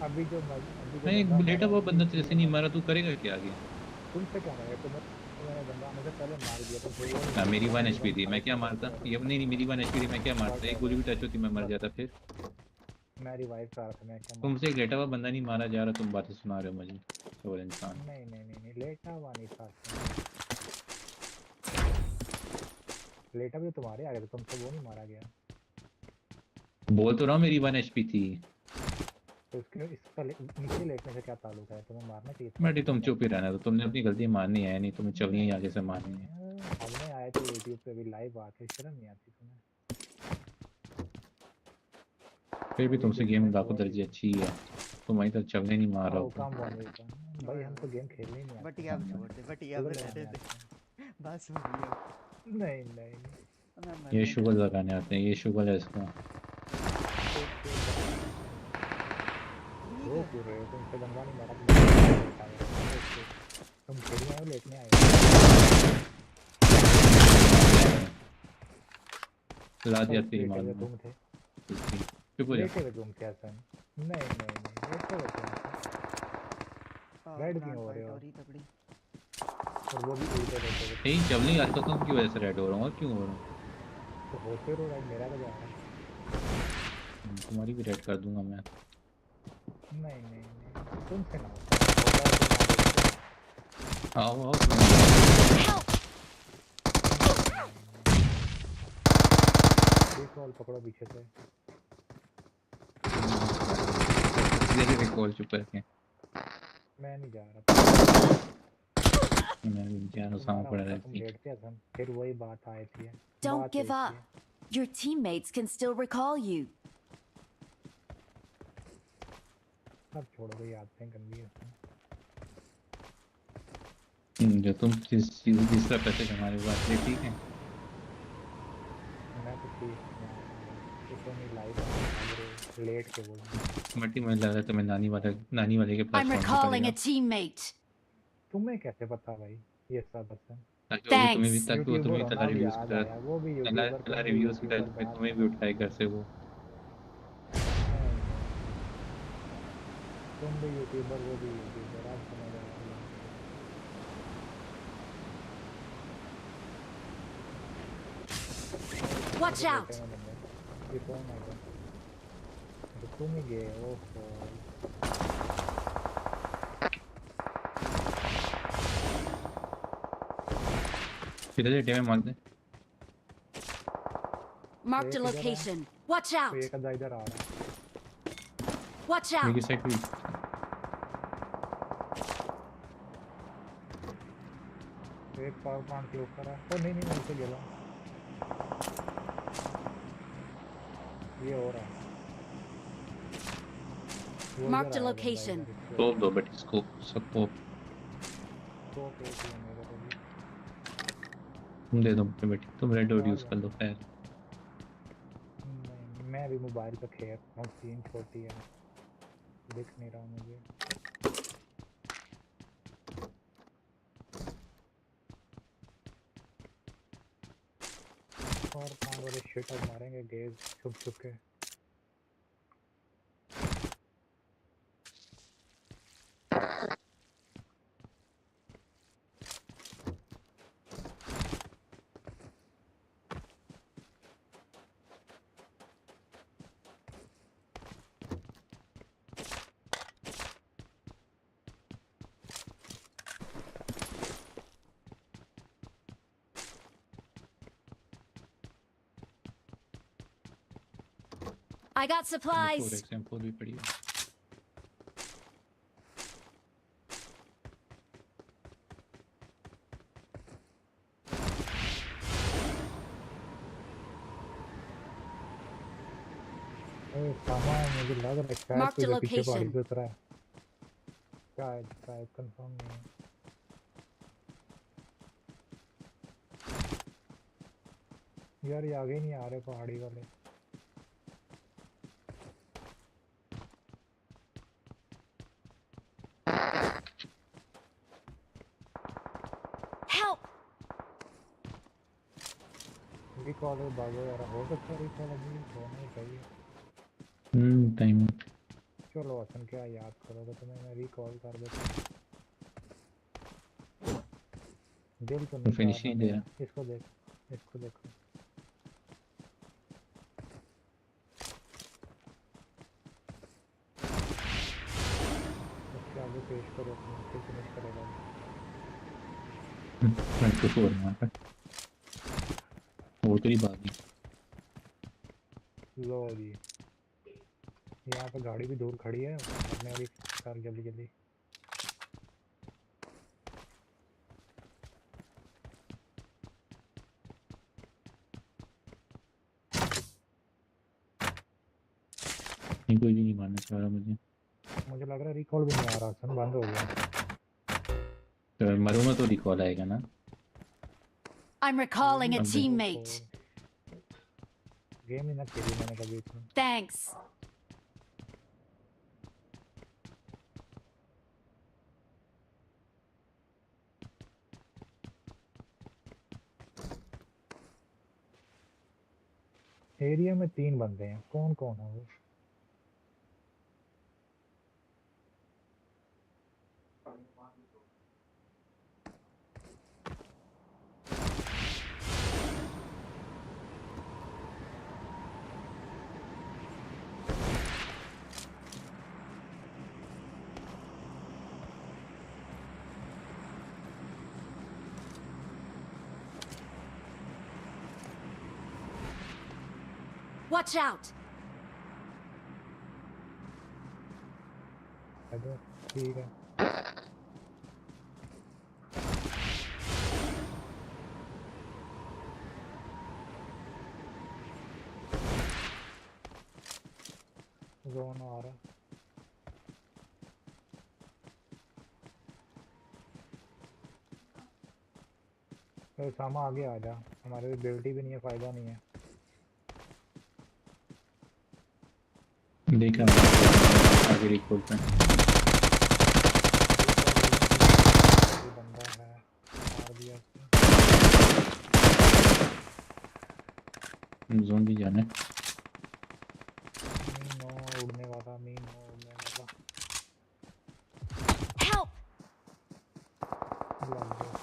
अभी जो बंदा नहीं लेटा मारा हुआ वो बंदा पीछे तेरे ही से नहीं लगा मारा, था। तू करेगा क्या आगे? तुमसे क्या मारा तो मैंने बंदा आने से पहले मार दिया, तुमसे वो नहीं हाँ मार मेरी पाया, वन मेरी एचपी वन थी, मैं फाइट क्या में कट मारता? गया ये नहीं नहीं, मेरी वन एचपी थी, मैं क्या मारता? एक गोली भी टच होती मैं मर बस जाता फिर। मैं रिवाइव कर रहा था, मैं क्या तुमसे एक मारता। लेटा हुआ बंदा नहीं मारा जा रहा, तुम बातें सुना रहे हो मुझे। चोर इंसान। नहीं नहीं नहीं नहीं, लेटा हुआ नहीं था। लेटा भी तो तुम्हारे आगे था, तुमसे वो नहीं मारा गया। बोल तो रहा हूँ मेरी वन एचपी थी। तो इसका नीचे लेटने से क्या ताल्लुक है? तुम्हें मारना चाहिए था बटी उसको तुम पहले। चुप ही रहना, तो तुमने अपनी गलती माननी है नहीं, तुम्हें चलनी है आगे से माननी है। हमने आए थे यूट्यूब पे भी लाइव आके, शर्म नहीं आती तुम्हें? फिर भी वही तुमसे देखना गेम है लाखों कौन दर्जे अच्छी है। तुम वहीं तक चलने नहीं मार रहा आओ हो। कम वन वे का। भाई हमको गेम खेलने ही नहीं आते बटिया अब हैं, छोड़ दे, बटिया अब शुगर रहने लगाने दे। आते हैं। बस हो गई अब। नहीं नहीं नहीं। मैं ये मरने शुगर जा रहा लगाने आते हैं, ये शुगर है इसका। ओके क्यों रहे हो? तुमसे बंदा नहीं मारा, तुम खेलने आए हो लेटने आए ला हो? दिया तेरी लेटे मार हुए में। तुम थे, चुप हो जा। लेटे हुए तुम थे हसन। नहीं नहीं नहीं, लेटे हुए तुम थे। पावर रेड क्यों प्लांट हो रहे फाइट हो? हो रही तगड़ी। और वो भी उल्टे लेटे हुए। नहीं जबली हरकतों की वजह से रेड हो रहा हूँ, और क्यों हो रहा हूँ? तो होते रहो रेड, मेरा तो जा रहा है। तुम्हारी भी रेड कर दूंगा मैं। नहीं नहीं नहीं, तुमसे ना होता है, होता है तुम आ देखते हो। आओ आओ तुम्हें। Help! नहीं नहीं नहीं, रिकॉल पकड़ो पीछे से। दे दे रिकॉल चुप करके। मैं नहीं जा रहा, मैं भी जानो सामने तुम्हारा पड़ा होता तुम रहती। लेटते हसन, फिर वही बात आती है। Don't बात give एक ही up. है। Your teammates can still recall you. सब छोड़ो, गई आदतें गंदी है हसन। जो तुम जिस तरह पैसे कमा रहे हो बात ये ठीक है। मैं तो ठीक कमा रहा हूँ भाई, ये तो नहीं लाइव भाग रहे हो लेट के बोलना। मट्टी मुझे लग रहा है तुम्हें नानी वाले के पास I'm छोड़ना recalling पड़ेगा। a teammate. तुम्हें कैसे पता भाई ये सब हसन? Thanks. ताकि वो तुम्हें यूट्यूबर भी होना तला भी रिव्यूज याद कर आया, वो भी तला यूट्यूबर, तला तुम भी रिव्यूज की यूट्यूबर, तरह बात तुम्हें भी उठाए घर से वो। नहीं नहीं नहीं, तुम भी यूट्यूबर, वो भी यूट्यूबर, आप समझ आया बात को। Watch मुझे लेटे out. में बंदे, ये कौन आ गया? अच्छा तुम ही गए, ओहो। सीधे लेटे में मार दे। तो Marked a एक इधर है, location. Watch तो out. एक अद्धा इधर आ रहा है। Watch मेरी out. साइड भी। तो एक पावर प्लांट के ऊपर है, ओ नहीं नहीं, मैं उसे गिरा, ये हो रहा है, वो इधर Marked a आया बंदा, location. इधर इसके स्कोप ऊपर। दो बेटी स्कोप सबको। तो एक ही है मेरे को भी। तुम दे दो मुझे बेटी, तुम रेड डॉट आ यूज गया कर मैं, लो खैर। नहीं मैं भी मोबाइल पे खेल रहा हूँ, स्क्रीन छोटी है, दिख नहीं रहा मुझे। और पांच वाले शिट अब मारेंगे गेज छुप छुप के। I got 4 supplies. एग्जाम्पल भी पड़ी है। सामान मुझे लग रहा है शायद Marked कोई a इधर पीछे पहाड़ी location. पे उतरा है, शायद शायद कंफर्म नहीं है। यार ये आगे नहीं आ रहे पहाड़ी वाले। Help. रिकॉल है, भागो यार, हो सकता है रिकॉल अभी होना ही चाहिए। टाइम। चलो हसन क्या याद करोगे, तुम्हें मैं रिकॉल कर देता हूँ। दिल तो नहीं चाह फिनिश रहा नहीं दे मेरा, रहा। इसको देखो, इसको देखो। उसके आगे पेश करो अपनी, फिर फिनिश करेगा। मैं तो सो रहा हूँ। वो तो ही बात है। लो जी, यहाँ पे गाड़ी भी दूर खड़ी है, अपने वाली कार जल्दी जल्दी। नहीं कोई भी नहीं मारना चाह रहा मुझे। मुझे लग रहा है रिकॉल भी नहीं आ रहा, हसन बंद हो गया। तो मरूंगा तो रिकॉल आएगा ना। I'm recalling a अब teammate. गेम ही ना खेली मैंने कभी इतनी। Thanks. एरिया में 3 बंदे हैं, कौन कौन है वो? Watch out! इधर ठीक है। जोन आ रहा। तो सामा आगे आ जा, हमारे भी बेल्टी भी नहीं है, फायदा नहीं है। देखा आगे रिकॉल पे कोई बंदा है, मार दिया उसने। जोन भी जाना है। मीनो उड़ने वाला, मीनो उड़ने वाला। Help! लग गया।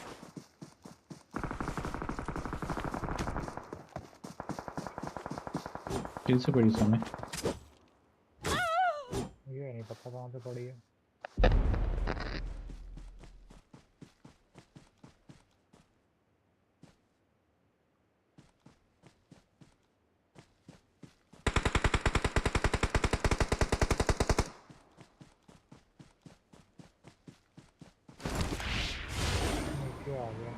फिर से बड़ी जोन है। ये नहीं पता कहाँ पे पड़ी है। नीचे आ गया,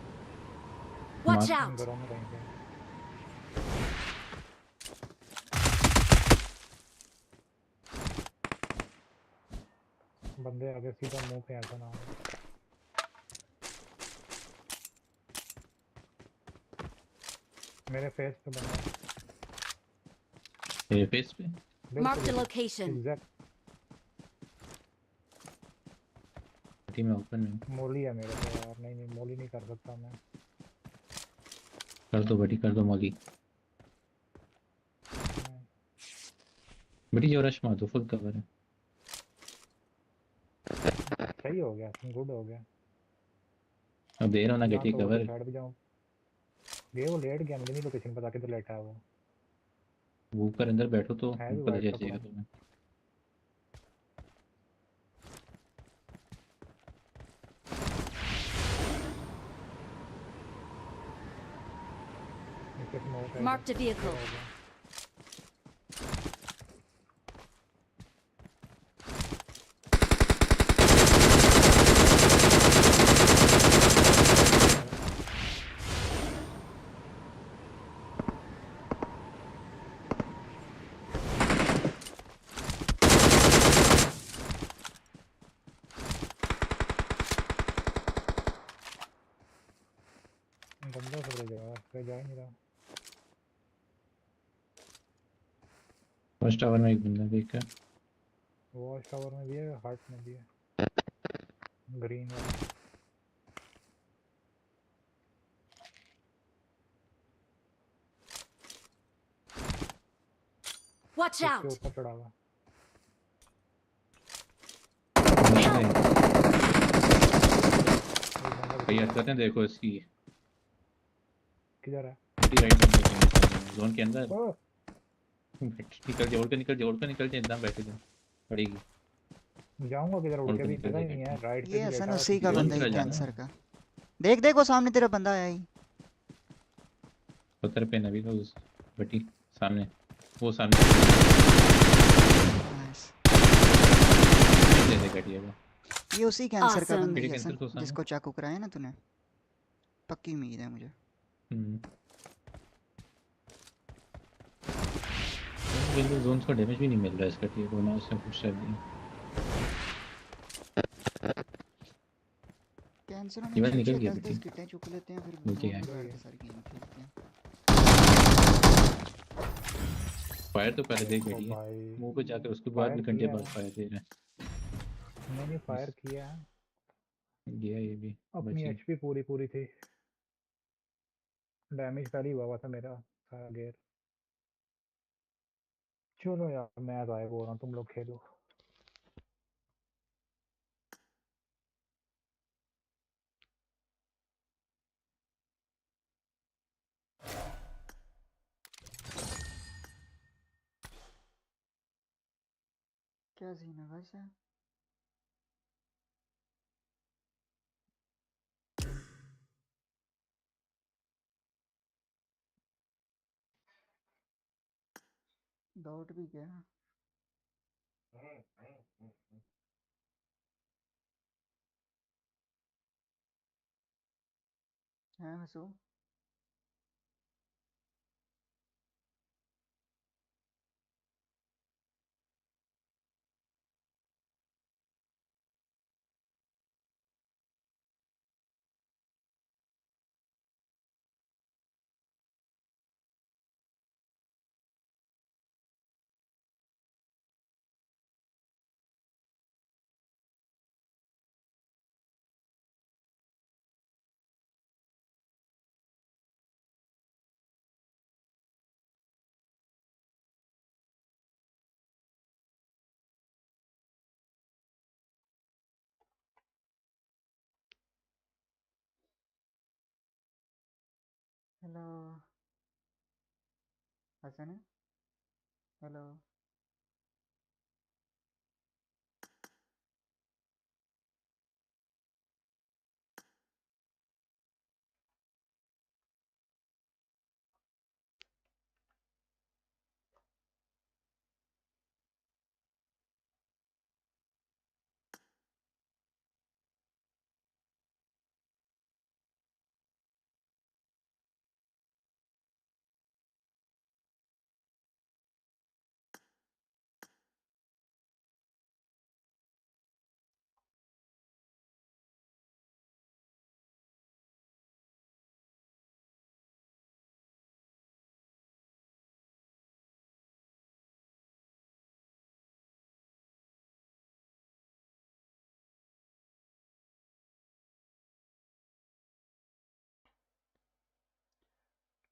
Watch मार out! घरों में कहीं पे। बंदे आगे सीधा मुंह पे ऐसा ना हो। मेरे फेस पे बंदा। तेरे फेस पे Mark the location. Exact team में ओपन में मोली है मेरे पे यार। नहीं नहीं, मोली नहीं कर सकता मैं। कर दो बड़ी, कर दो मॉली। बड़ी जो रश मार दो, फुल कवर है। सही हो गया, गुड हो गया। अब दे रहा हूँ ना या गटी तो उड़ के कवर। साइड पे जाऊँ। ये वो लेट गया, मुझे नहीं लोकेशन पता किधर लेटा है वो। वो ऊपर अंदर बैठो तो है भी पता वाइट चल कपड़ा। जाएगा तुम्हें। नीचे स्मोक है Marked a इधर। vehicle. हो गया। बंदा सब जा रहा है, जा ही नहीं रहा। फर्स्ट टावर में एक बंदा देखा। वॉच टावर में भी है, हार्ट में भी है। ग्रीन वाला Watch उसके out! ऊपर चढ़ा हुआ। एक बंदा कई किधर है? हरकतें देखो इसकी। किधर है? बड़ी राइट में देखेंगे जोन के अंदर। ओह, निकल जाए, उड़ के निकल जाए, उड़ के निकल जाए, एकदम बैठे जाए पड़ेगी। जाऊंगा किधर उड़ उड़ के? के भी निकल पता ही जाएगा नहीं है, एकदम। राइट पे ये भी हसन लेटा है, उसी पीछे का भी जोन बंदा की ही तरह लेटा है। जाना कैंसर है। का। देख देख वो सामने तेरा बंदा है ही। पत्थर पे नबी का उस बटी सामने, वो सामने नाइस। दे दे गटिया को। ये उसी कैंसर का Awesome. बंदा ही खिड़की हसन अंदर तो सामने। जिसको चाकू कराया ना तूने। पक्की उम्मीद है मुझे। बिल्कुल जोन का डैमेज भी नहीं मिल रहा है इसका टीयर होना, उससे कुछ कर दी। कैंसरों में ये बार अच्छे निकल अच्छे गया 10-10 बेटी। किटें चुक लेते हैं, फिर नीचे जोन है। में बैठ के सारी गेम खेलते हैं। फायर तो पहले दे देखो गई है भाई, मुंह पे जाकर, उसके बाद फायर भी घंटे किया बाद है। फायर दे रहा नहीं नहीं, है। फायर किया है। गया ये भी। अपनी बची। एचपी पूरी पूरी थी। डैमेज पहले ही हुआ था मेरा सारा गेयर। चलो यार मैं तो आए बोल रहा हूँ, तुम लोग खेलो। क्या सीन है वैसे? डाउट भी क्या है हंसू? Hello Hasan, hello.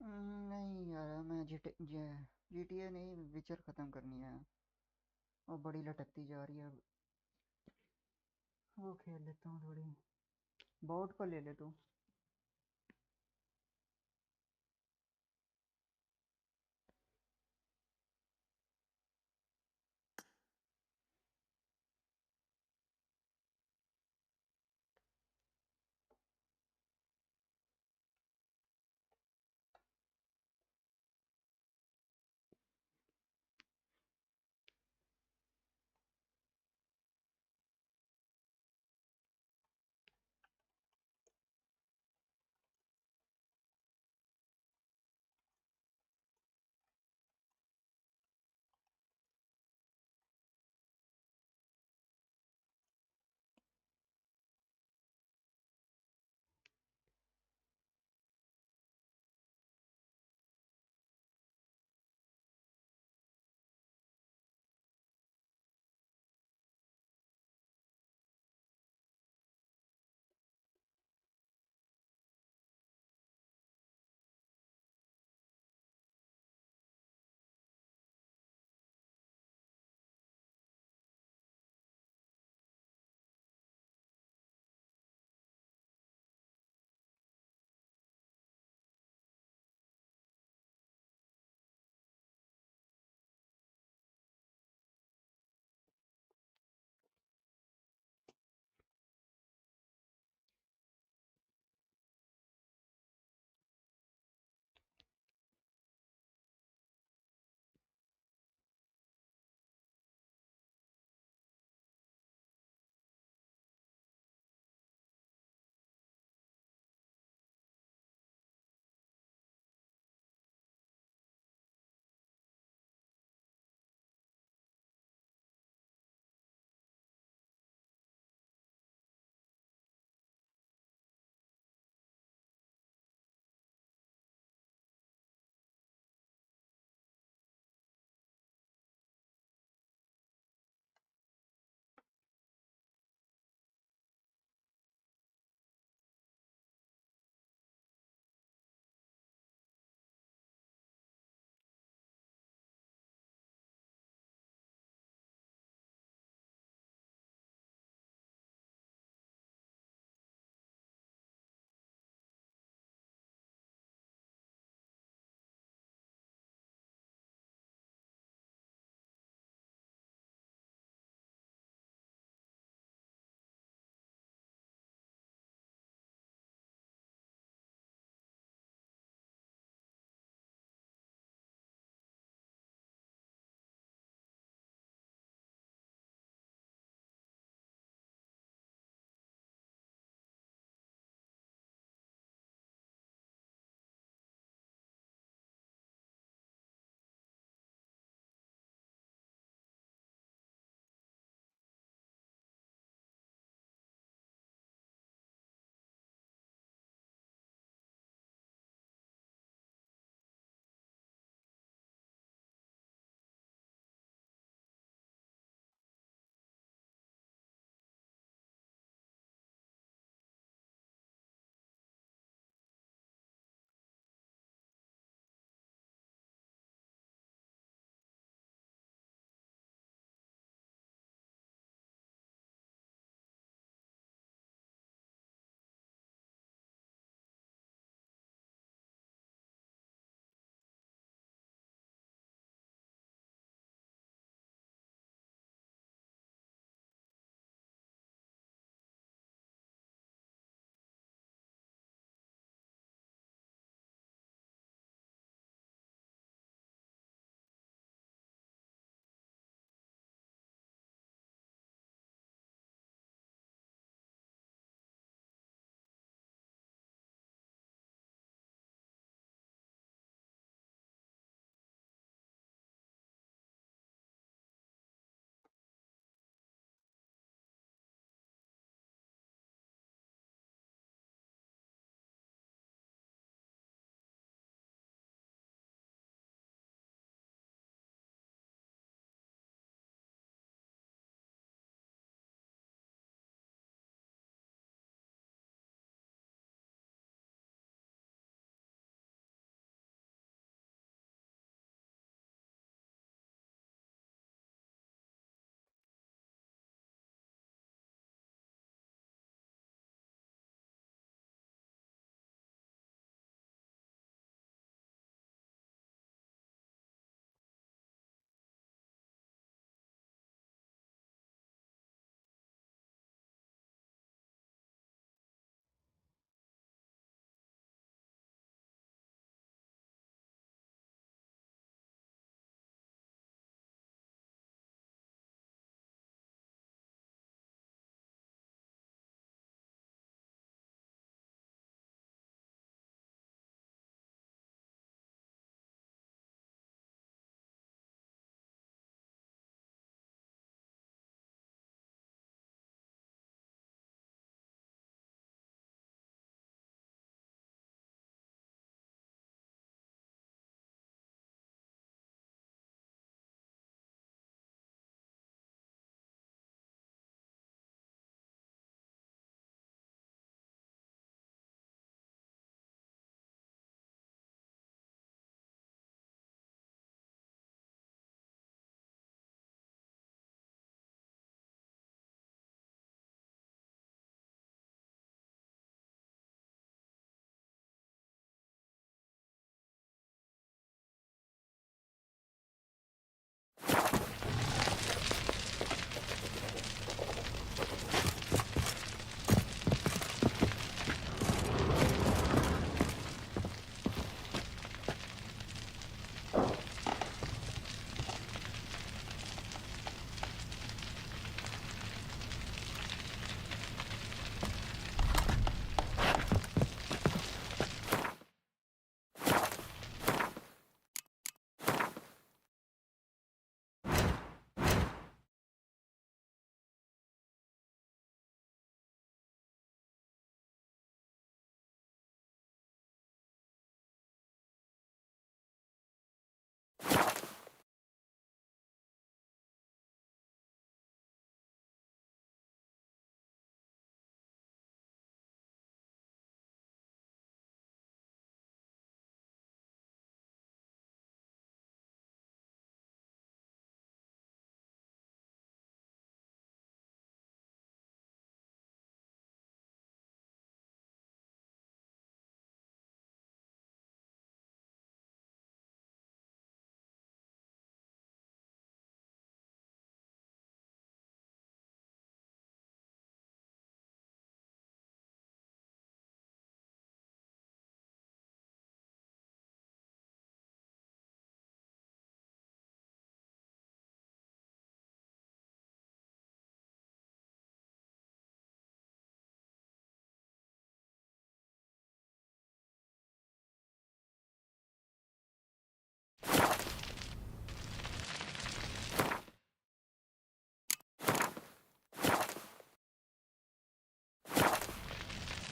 नहीं यार, मैं GTA नहीं, विचर ख़त्म करनी है। वो बड़ी लटकती जा रही है। वो खेल लेता हूँ थोड़ी। बॉट को ले ले तू।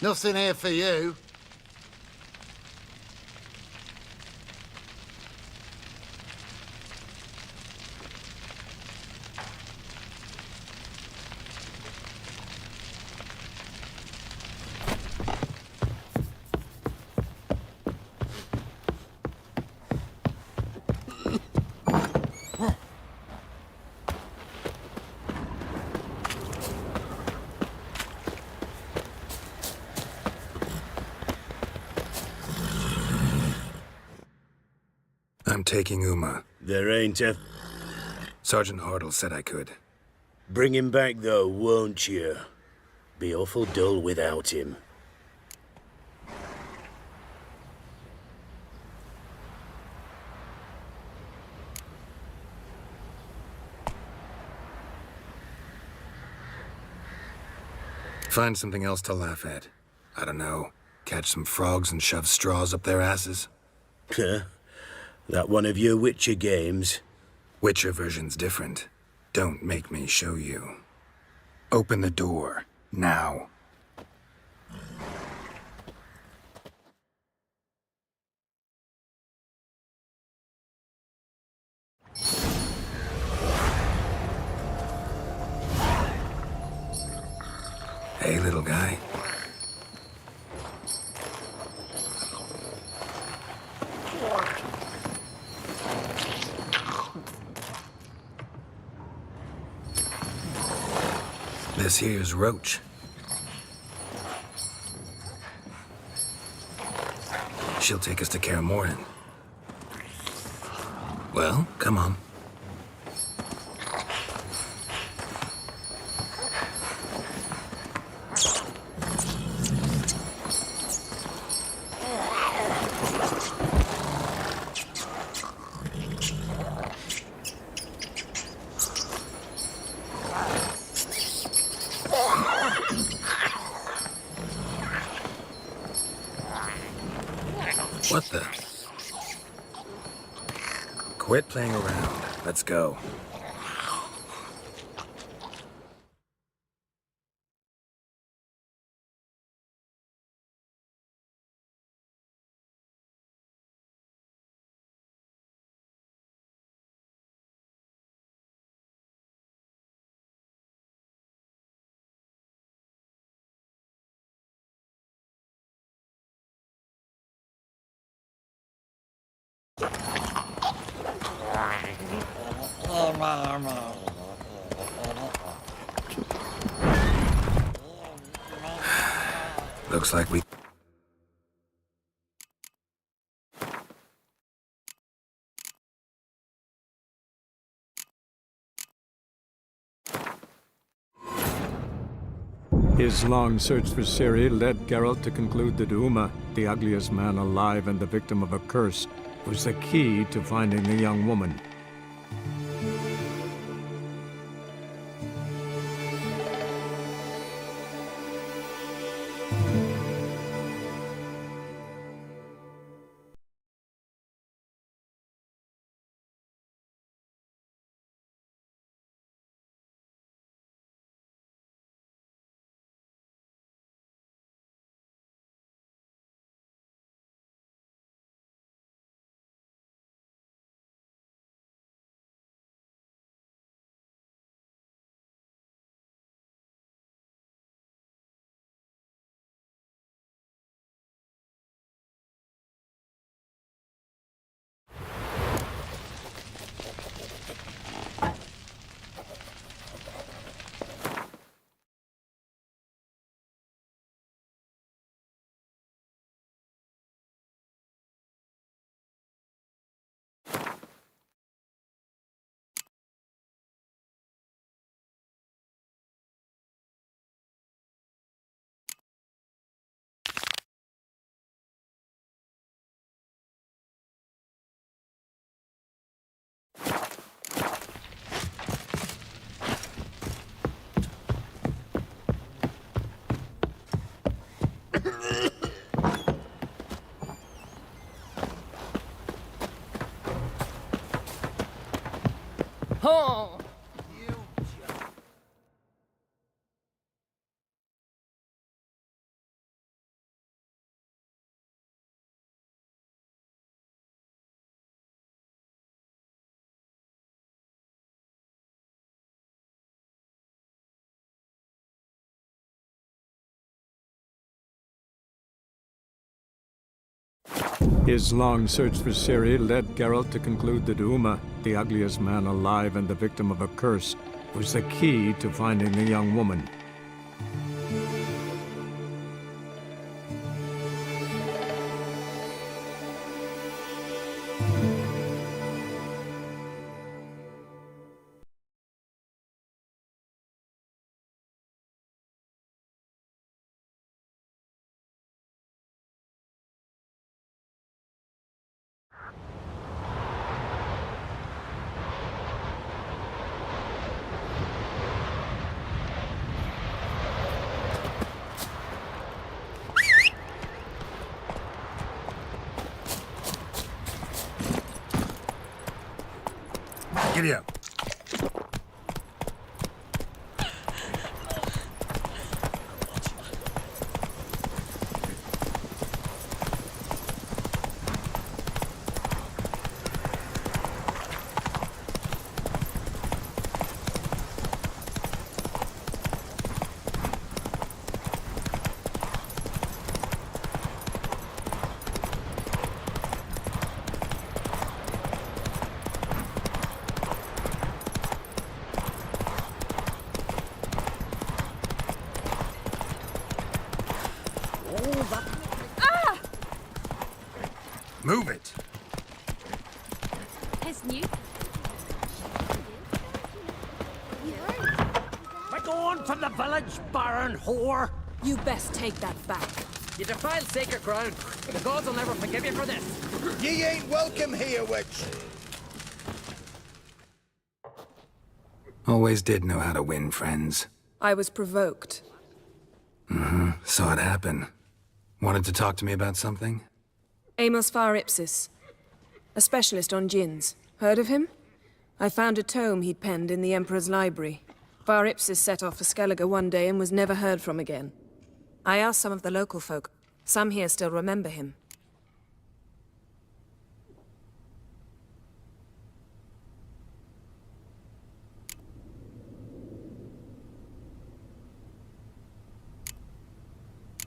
Nothing here for you. I'm taking Uma. There ain't a... Sergeant Hartle said I could. Bring him back, though, won't you? Be awful dull without him. Find something else to laugh at. I don't know. Catch some frogs and shove straws up their asses. Huh? That one of your Witcher games? Witcher version's different. Don't make me show you. Open the door. Now. Hey, little guy. This here's Roach. She'll take us to Kaer Morhen. Well, come on. What the? Quit playing around. Let's go. Looks like we... His long search for Ciri led Geralt to conclude that Uma, the ugliest man alive and the victim of a curse, was the key to finding the young woman. His long search for Ciri led Geralt to conclude that Uma, the ugliest man alive and the victim of a curse, was the key to finding the young woman. Giddy up. Move it. His new. We're going for the village, Baron whore. You best take that back. You defiled sacred ground. The gods will never forgive you for this. Ye ain't welcome here, witch. Always did know how to win friends. I was provoked. Saw it happen. Wanted to talk to me about something? Amos Far Ipsis, a specialist on djinns. Heard of him? I found a tome he'd penned in the Emperor's library. Far Ipsis set off for Skellige one day and was never heard from again. I asked some of the local folk. Some here still remember him.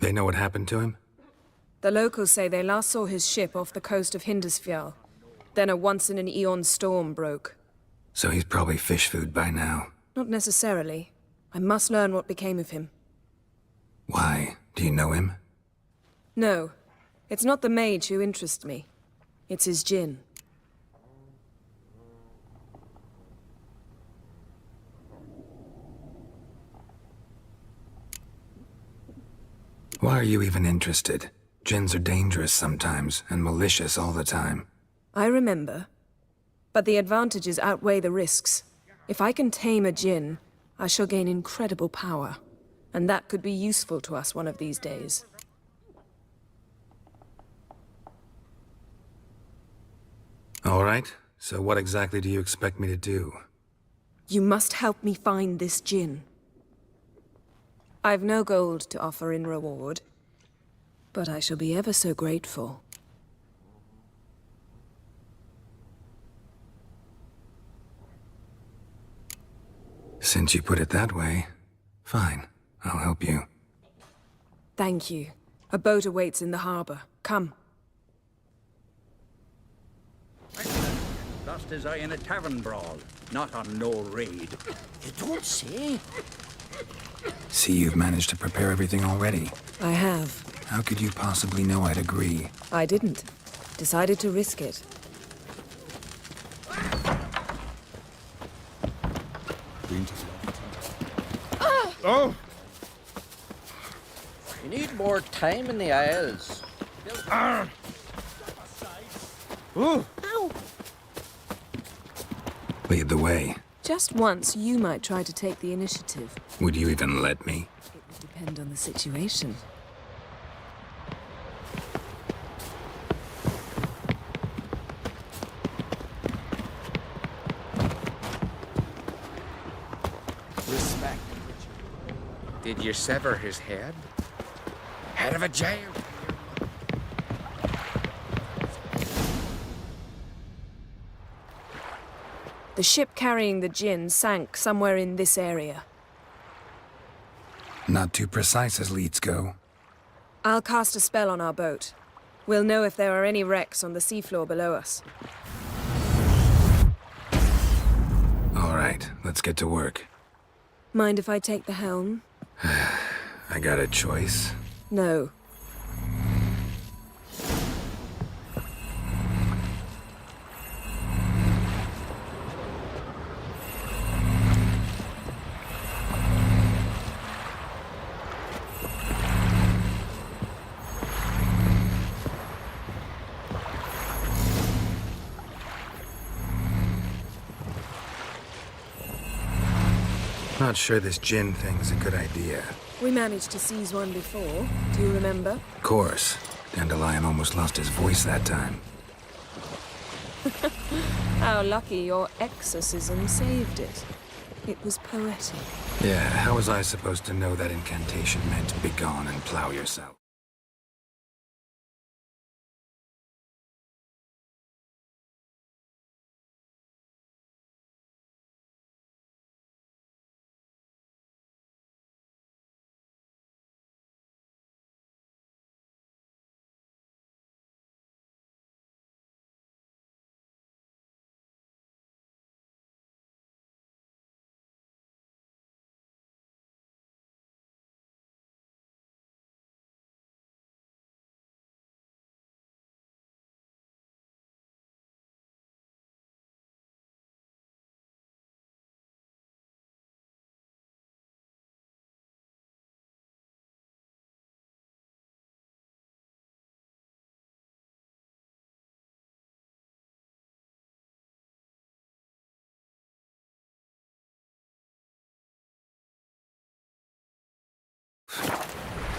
They know what happened to him? The locals say they last saw his ship off the coast of Hindisfjall. Then a once-in-an-eon storm broke. So he's probably fish food by now. Not necessarily. I must learn what became of him. Why? Do you know him? No. It's not the mage who interests me. It's his djinn. Why are you even interested? Djinns are dangerous sometimes, and malicious all the time. I remember. But the advantages outweigh the risks. If I can tame a djinn, I shall gain incredible power. And that could be useful to us one of these days. All right. So what exactly do you expect me to do? You must help me find this djinn. I've no gold to offer in reward, but I shall be ever so grateful. Since you put it that way, fine. I'll help you. Thank you. A boat awaits in the harbor. Come. Lost his eye in a tavern brawl, not on no raid. You don't say. See, you've managed to prepare everything already. I have. How could you possibly know I'd agree? I didn't. Decided to risk it. Oh! You need more time in the Isles. Ooh! Lead the way. Just once, you might try to take the initiative. Would you even let me? It would depend on the situation. Respect. Did you sever his head? Head of a giant. The ship carrying the djinn sank somewhere in this area. Not too precise as leads go. I'll cast a spell on our boat. We'll know if there are any wrecks on the seafloor below us. All right, let's get to work. Mind if I take the helm? I got a choice. No. Not sure this gin thing's a good idea. We managed to seize one before. Do you remember? Of course. Dandelion almost lost his voice that time. How lucky your exorcism saved it. It was poetic. Yeah, how was I supposed to know that incantation meant begone and plow yourself?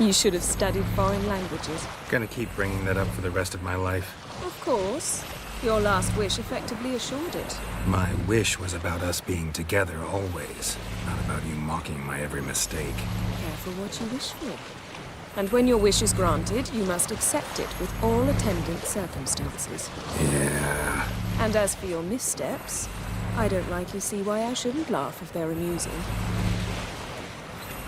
You should have studied foreign languages. Gonna keep bringing that up for the rest of my life. Of course. Your last wish effectively assured it. My wish was about us being together always, not about you mocking my every mistake. Careful what you wish for. And when your wish is granted, you must accept it with all attendant circumstances. Yeah. And as for your missteps, I don't rightly see why I shouldn't laugh if they're amusing.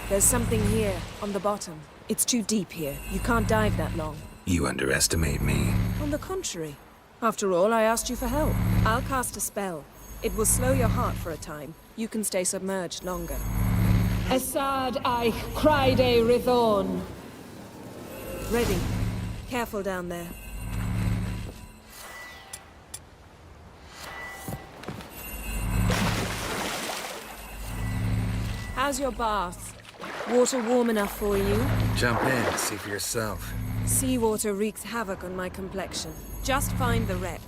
There's something here, on the bottom. It's too deep here. You can't dive that long. You underestimate me. On the contrary. After all, I asked you for help. I'll cast a spell. It will slow your heart for a time. You can stay submerged longer. Assad I Criede Rithorn. Ready. Careful down there. How's your bath? Water warm enough for you? Jump in, see for yourself. Seawater wreaks havoc on my complexion. Just find the wreck.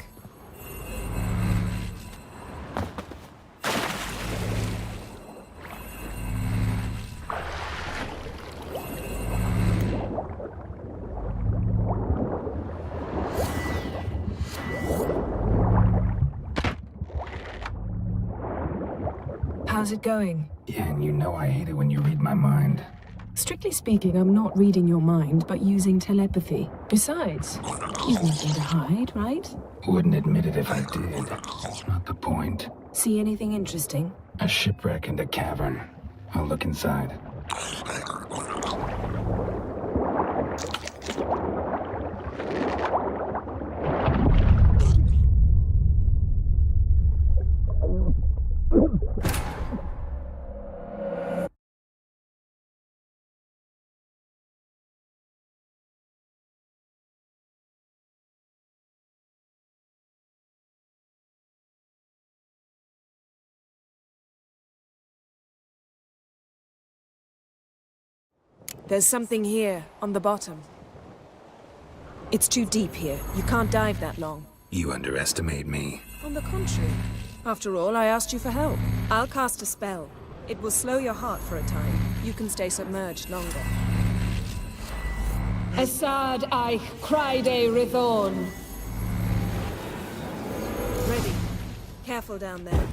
How's it going? Yeah, and you know I hate it when you read my mind. Strictly speaking, I'm not reading your mind, but using telepathy. Besides, you've nothing to hide, right? Wouldn't admit it if I did. Not the point. See anything interesting? A shipwreck and a cavern. I'll look inside. There's something here, on the bottom. It's too deep here. You can't dive that long. You underestimate me. On the contrary. After all, I asked you for help. I'll cast a spell. It will slow your heart for a time. You can stay submerged longer. Assad I Criede Rithorn. Ready. Careful down there.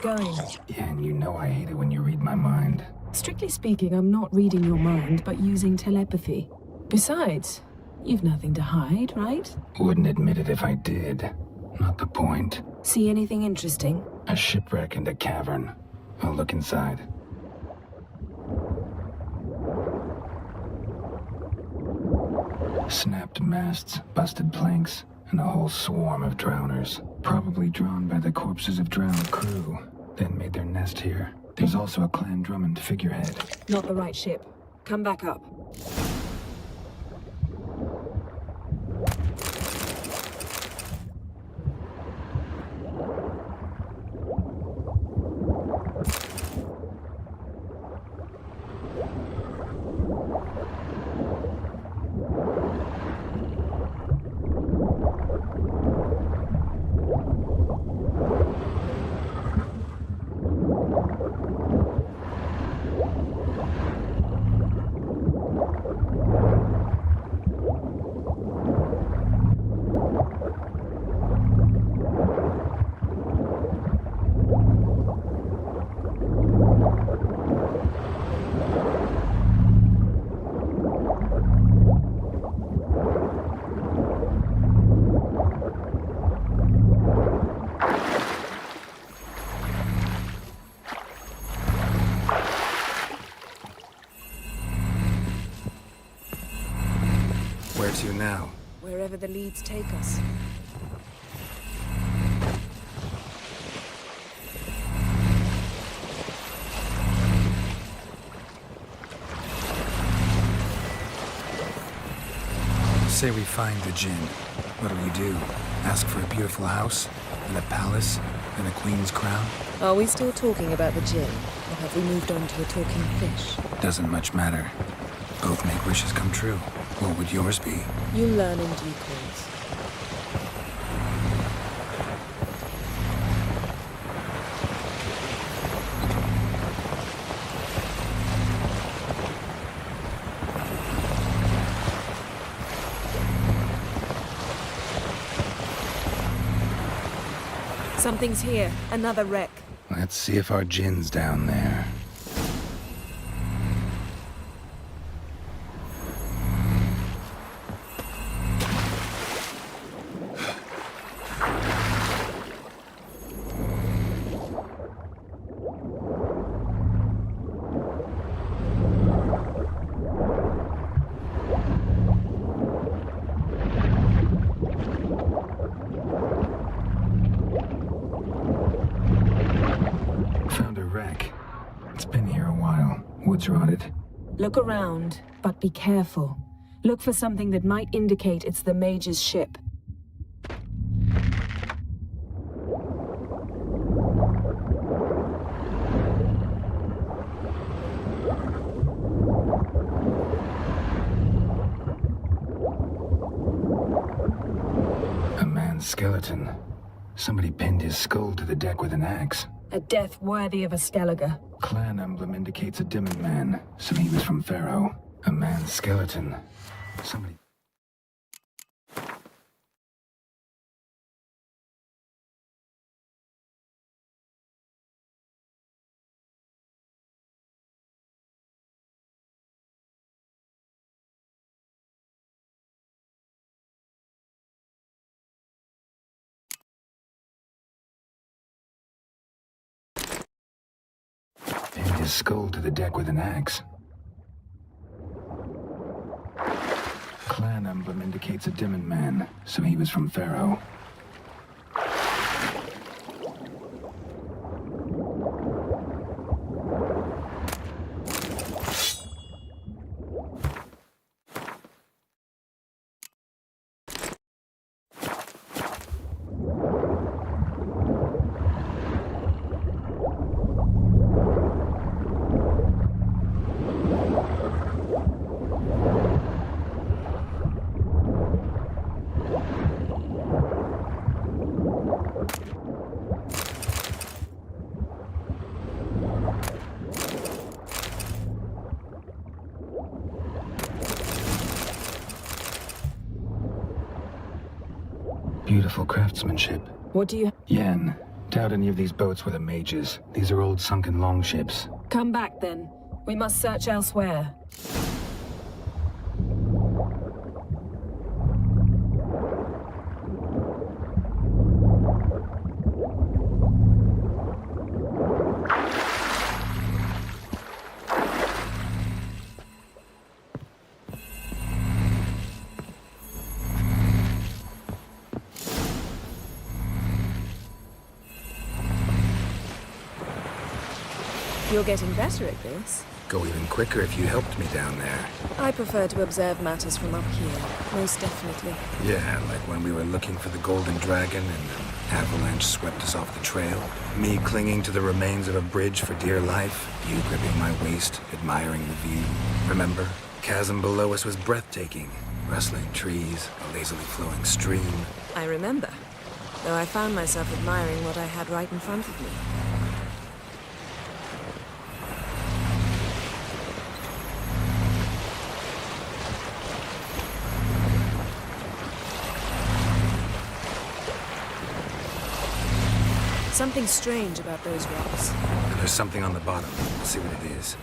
going? Yeah, and you know I hate it when you read my mind. Strictly speaking, I'm not reading your mind, but using telepathy. Besides, you've nothing to hide, right? Wouldn't admit it if I did. Not the point. See anything interesting? A shipwreck and a cavern. I'll look inside. Snapped masts, busted planks, and a whole swarm of drowners. Probably drawn by the corpses of drowned crew, then made their nest here. There's also a Clan Drummond figurehead. Not the right ship. Come back up. Where to now? Wherever the leads take us. Say we find the Jinn. What do we do? Ask for a beautiful house? And a palace? And a queen's crown? Are we still talking about the Jinn? Or have we moved on to a talking fish? Doesn't much matter. Both make wishes come true. What would yours be? You learn in due course. Something's here. Another wreck. Let's see if our Jinn's down there. Found a wreck. It's been here a while. Wood's rotted. Look around, but be careful. Look for something that might indicate it's the Mage's ship. A man's skeleton. Somebody pinned his skull to the deck with an axe. A death worthy of a Skellige. Clan emblem indicates a Dimmen man, so he was from Pharaoh. A man's skeleton. Somebody... pinned his skull to the deck with an axe. Clan emblem indicates a Dimmen man, so he was from Pharaoh. Beautiful craftsmanship. What do you... Yen, Doubt any of these boats were the mages. These are old sunken longships. Come back then. We must search elsewhere. You're getting better at this. Go even quicker if you helped me down there. I prefer to observe matters from up here, most definitely. Yeah, like when we were looking for the Golden Dragon and an avalanche swept us off the trail. Me clinging to the remains of a bridge for dear life. You gripping my waist, admiring the view. Remember? Chasm below us was breathtaking. Rustling trees, a lazily flowing stream. I remember, though I found myself admiring what I had right in front of me. Something strange about those rocks. And there's something on the bottom. Let's see what it is.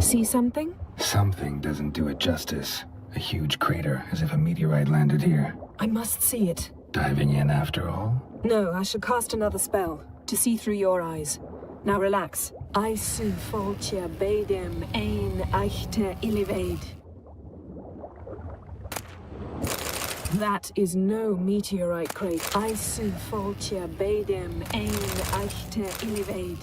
See something? Something doesn't do it justice. A huge crater, as if a meteorite landed here. I must see it. Diving in after all? No, I should cast another spell, to see through your eyes. Now relax. I su foltia bedem ein eichte illivaid. That is no meteorite crate. I su foltia bedem ein eichte illivaid.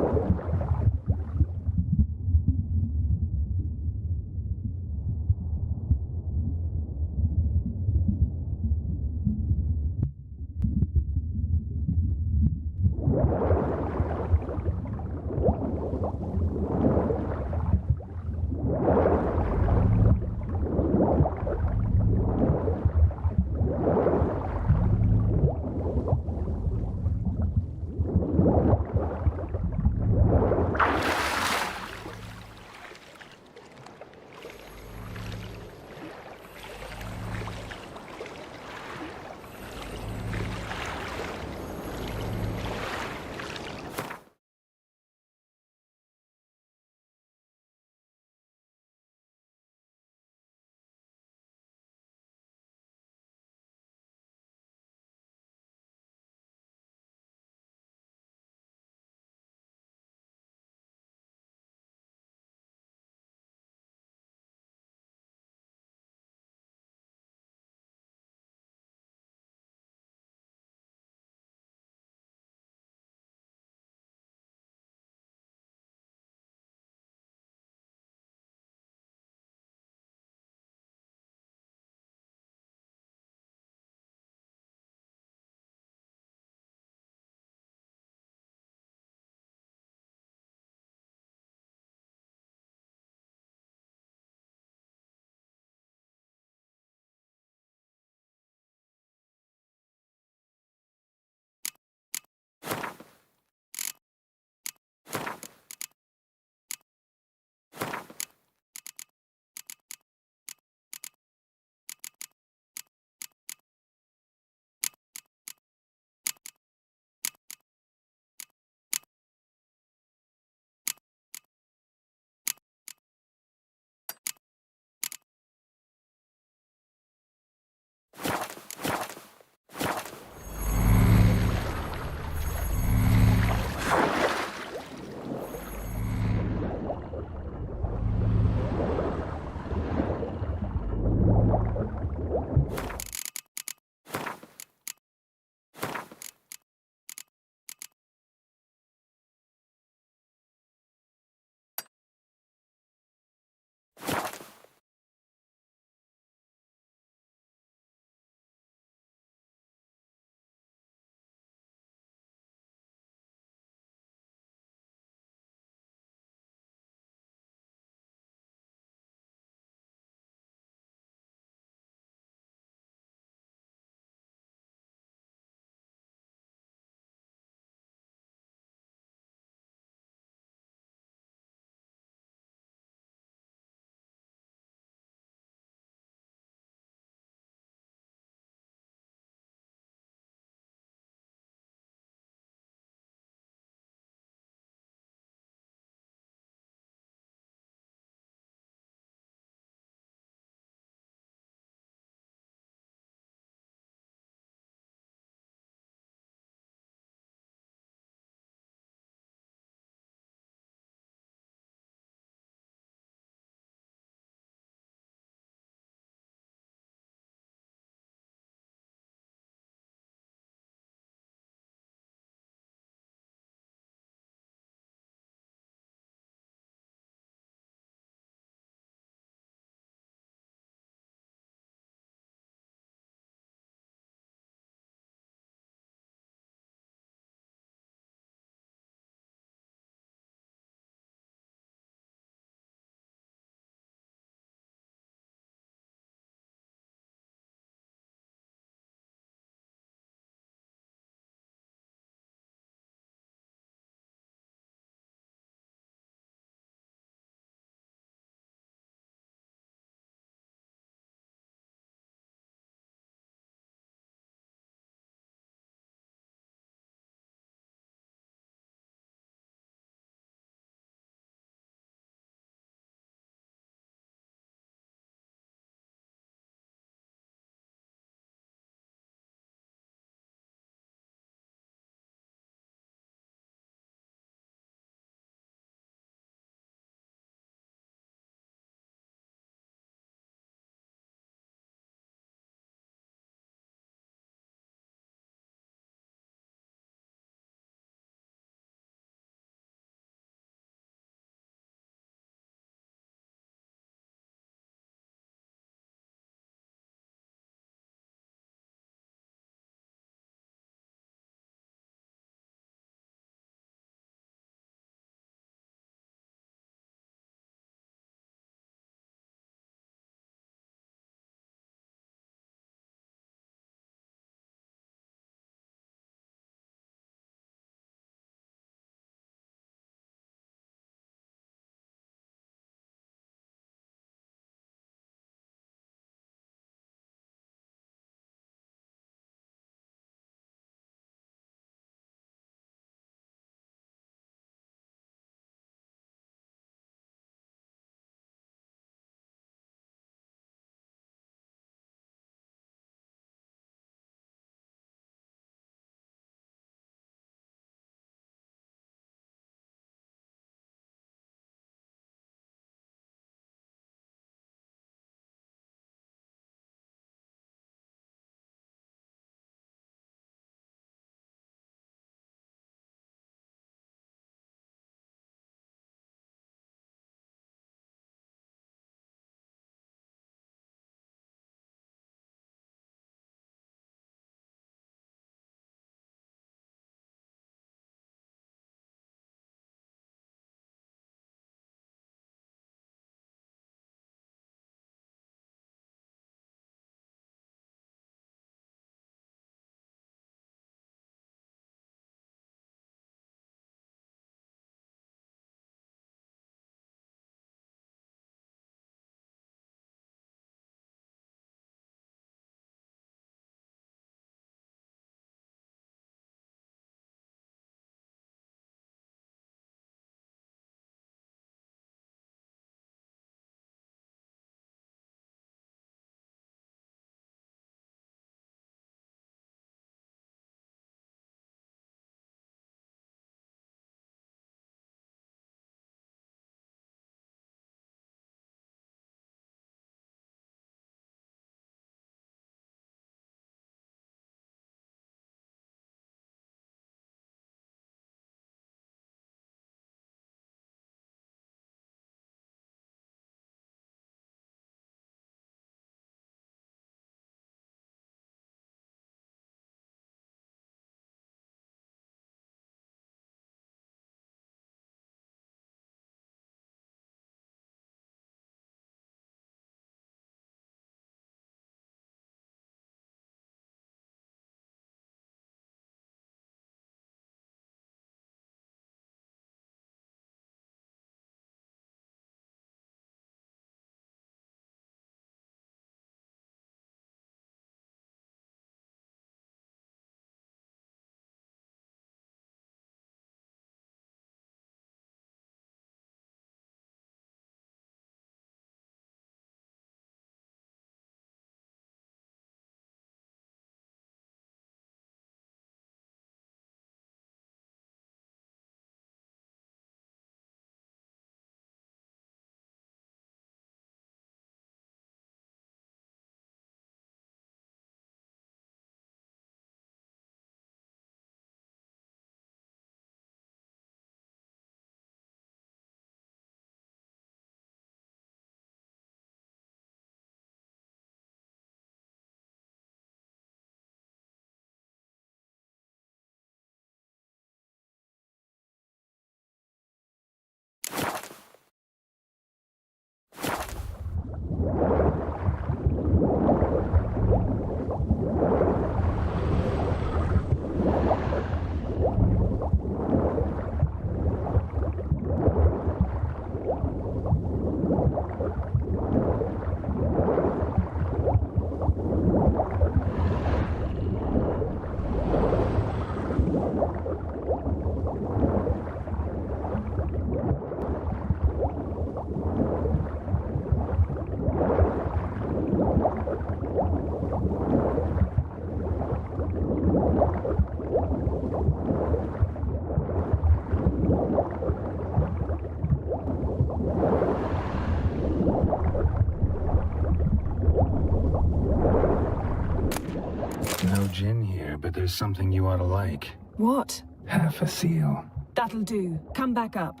but there's something you ought to like. What? Half a seal. That'll do. Come back up.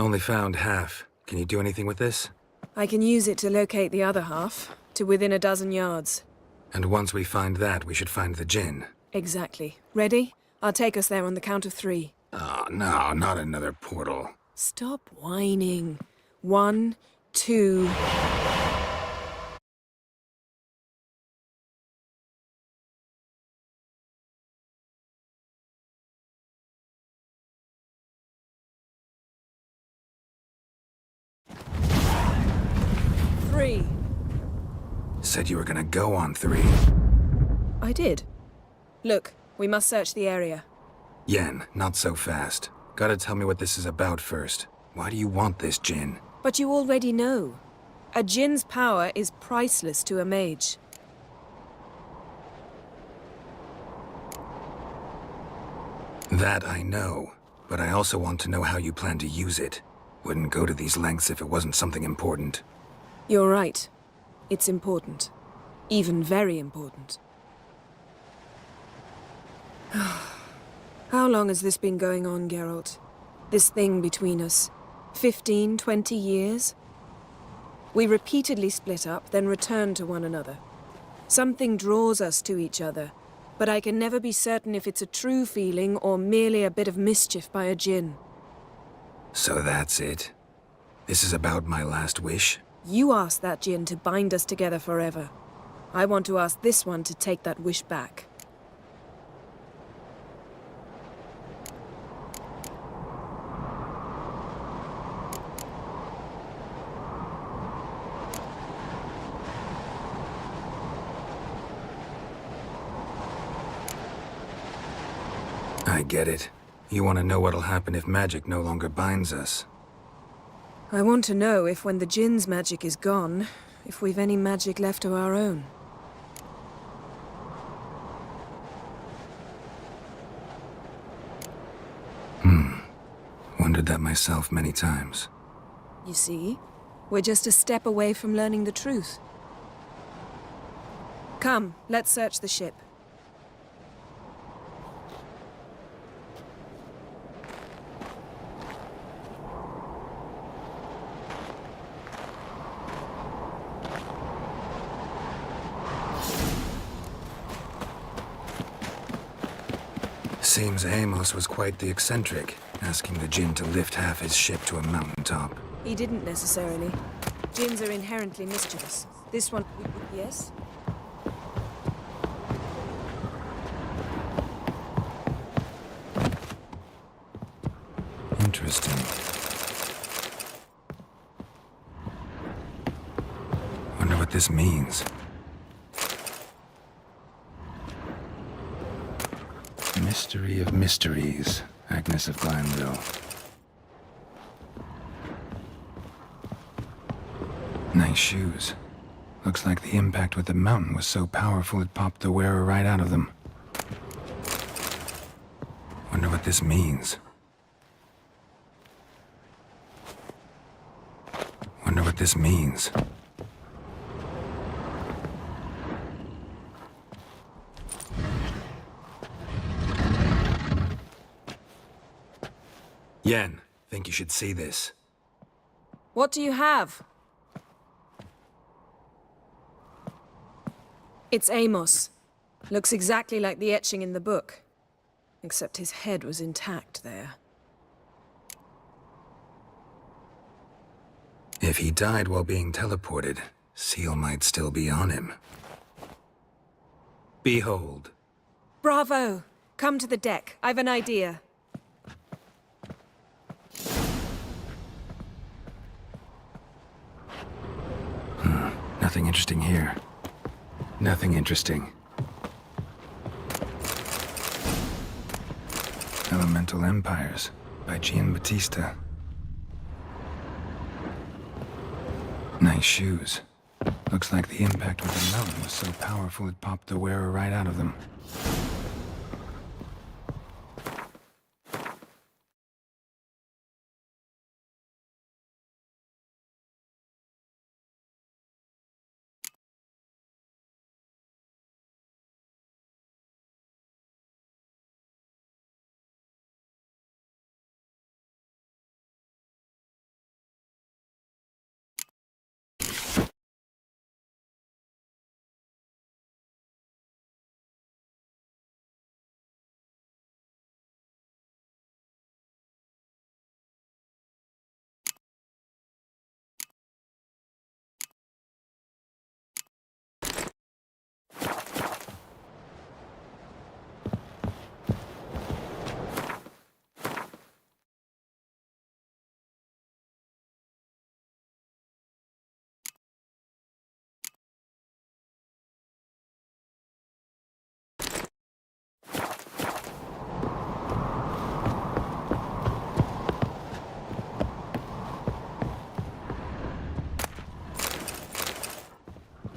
Only found half. Can you do anything with this? I can use it to locate the other half, to within a dozen yards. And once we find that, we should find the gin. Exactly. Ready? I'll take us there on the count of 3. Oh, no, not another portal. Stop whining. 1, 2... Three. Said you were gonna go on 3. I did. Look, we must search the area. Yen, not so fast. Gotta tell me what this is about first. Why do you want this gin? But you already know. A djinn's power is priceless to a mage. That I know, but I also want to know how you plan to use it. Wouldn't go to these lengths if it wasn't something important. You're right. It's important. Even very important. How long has this been going on, Geralt? This thing between us? 15, 20 years? We repeatedly split up, then returned to one another. Something draws us to each other, but I can never be certain if it's a true feeling or merely a bit of mischief by a djinn. So that's it? This is about my last wish? You asked that djinn to bind us together forever. I want to ask this one to take that wish back. I get it. You want to know what'll happen if magic no longer binds us. I want to know if when the djinn's magic is gone, if we've any magic left of our own. Wondered that myself many times. You see, we're just a step away from learning the truth. Come, let's search the ship. Seems Amos was quite the eccentric, asking the djinn to lift half his ship to a mountaintop. He didn't necessarily. Djinns are inherently mischievous. This one... Yes? Interesting. Wonder what this means. Mystery of mysteries, Agnes of Glanville. Nice shoes. Looks like the impact with the mountain was so powerful it popped the wearer right out of them. Wonder what this means. Wonder what this means. Yen, think you should see this. What do you have? It's Amos. Looks exactly like the etching in the book. Except his head was intact there. If he died while being teleported, Seal might still be on him. Behold. Bravo! Come to the deck. I've an idea. Nothing interesting here. Nothing interesting. Elemental Empires by Giambattista. Nice shoes. Looks like the impact with the mountain was so powerful it popped the wearer right out of them.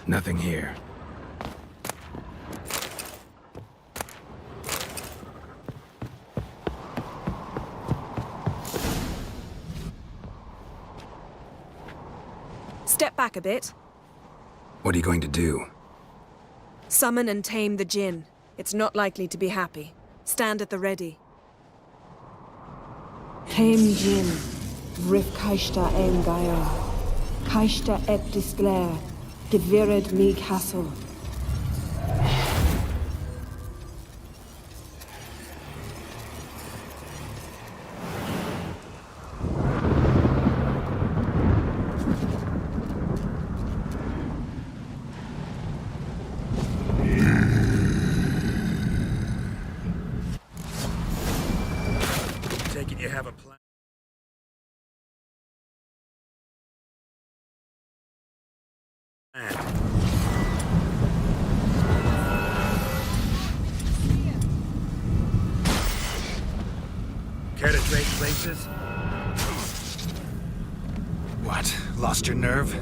Nothing here. Step back a bit. What are you going to do? Summon and tame the Jinn. It's not likely to be happy. Stand at the ready. Tame Jinn, Rif Kaishta Ein Gaia, Kaishta et Disglair, Devired me Castle. Take it you have a plan. Care to trade places? What? Lost your nerve?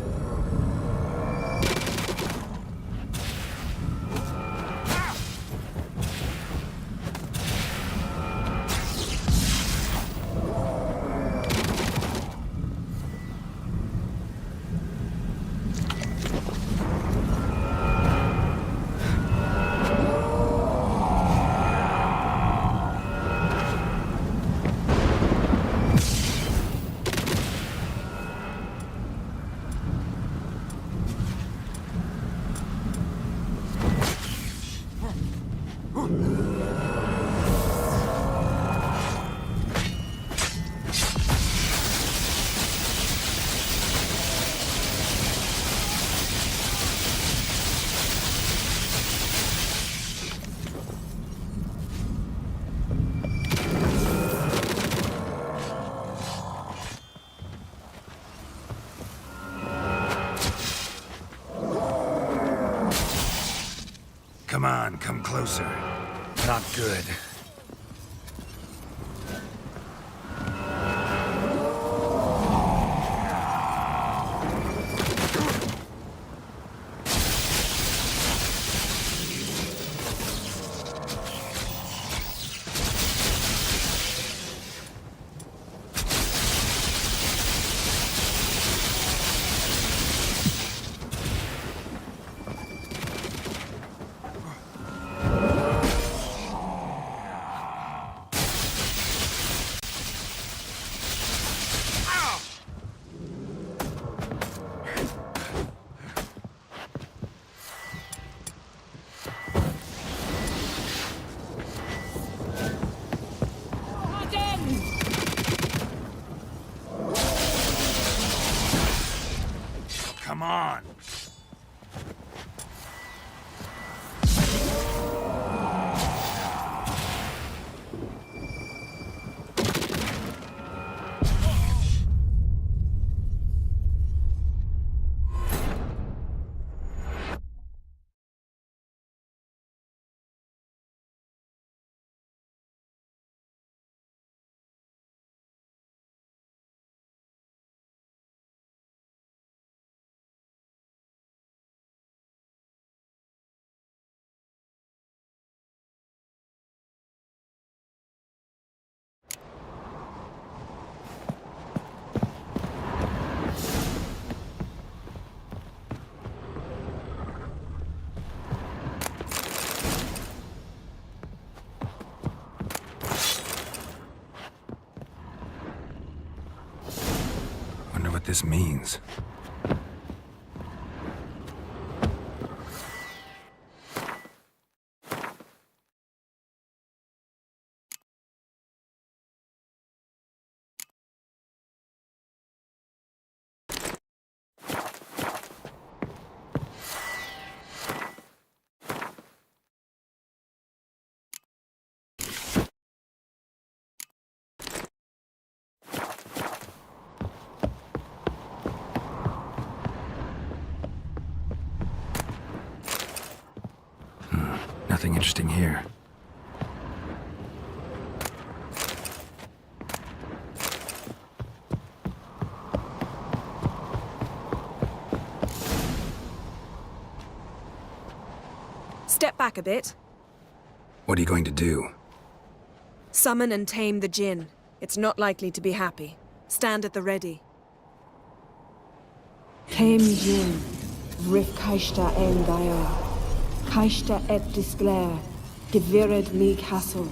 Come on, come closer. Not good. on! Wonder what this means. Nothing interesting here. Step back a bit. What are you going to do? Summon and tame the Jinn. It's not likely to be happy. Stand at the ready. Tame Jin, Rif Kaishta en Gaia, Kaishta et Disglair, Gevired mig Hassel.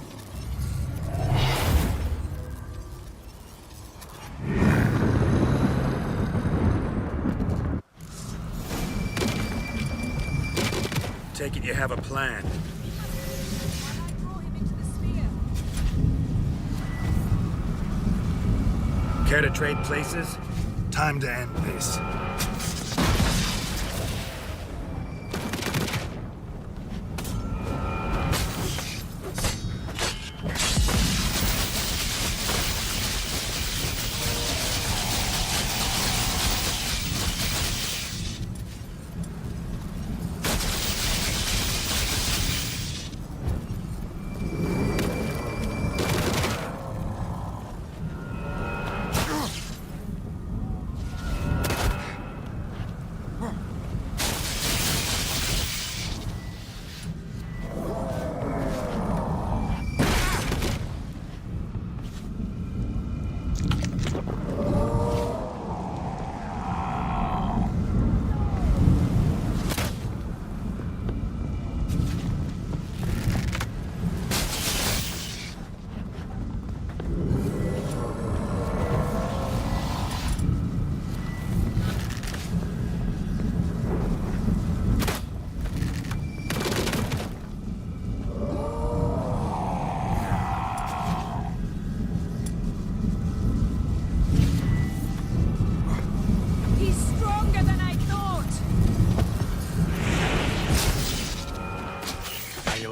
Take it you have a plan. Care to trade places? Time to end this.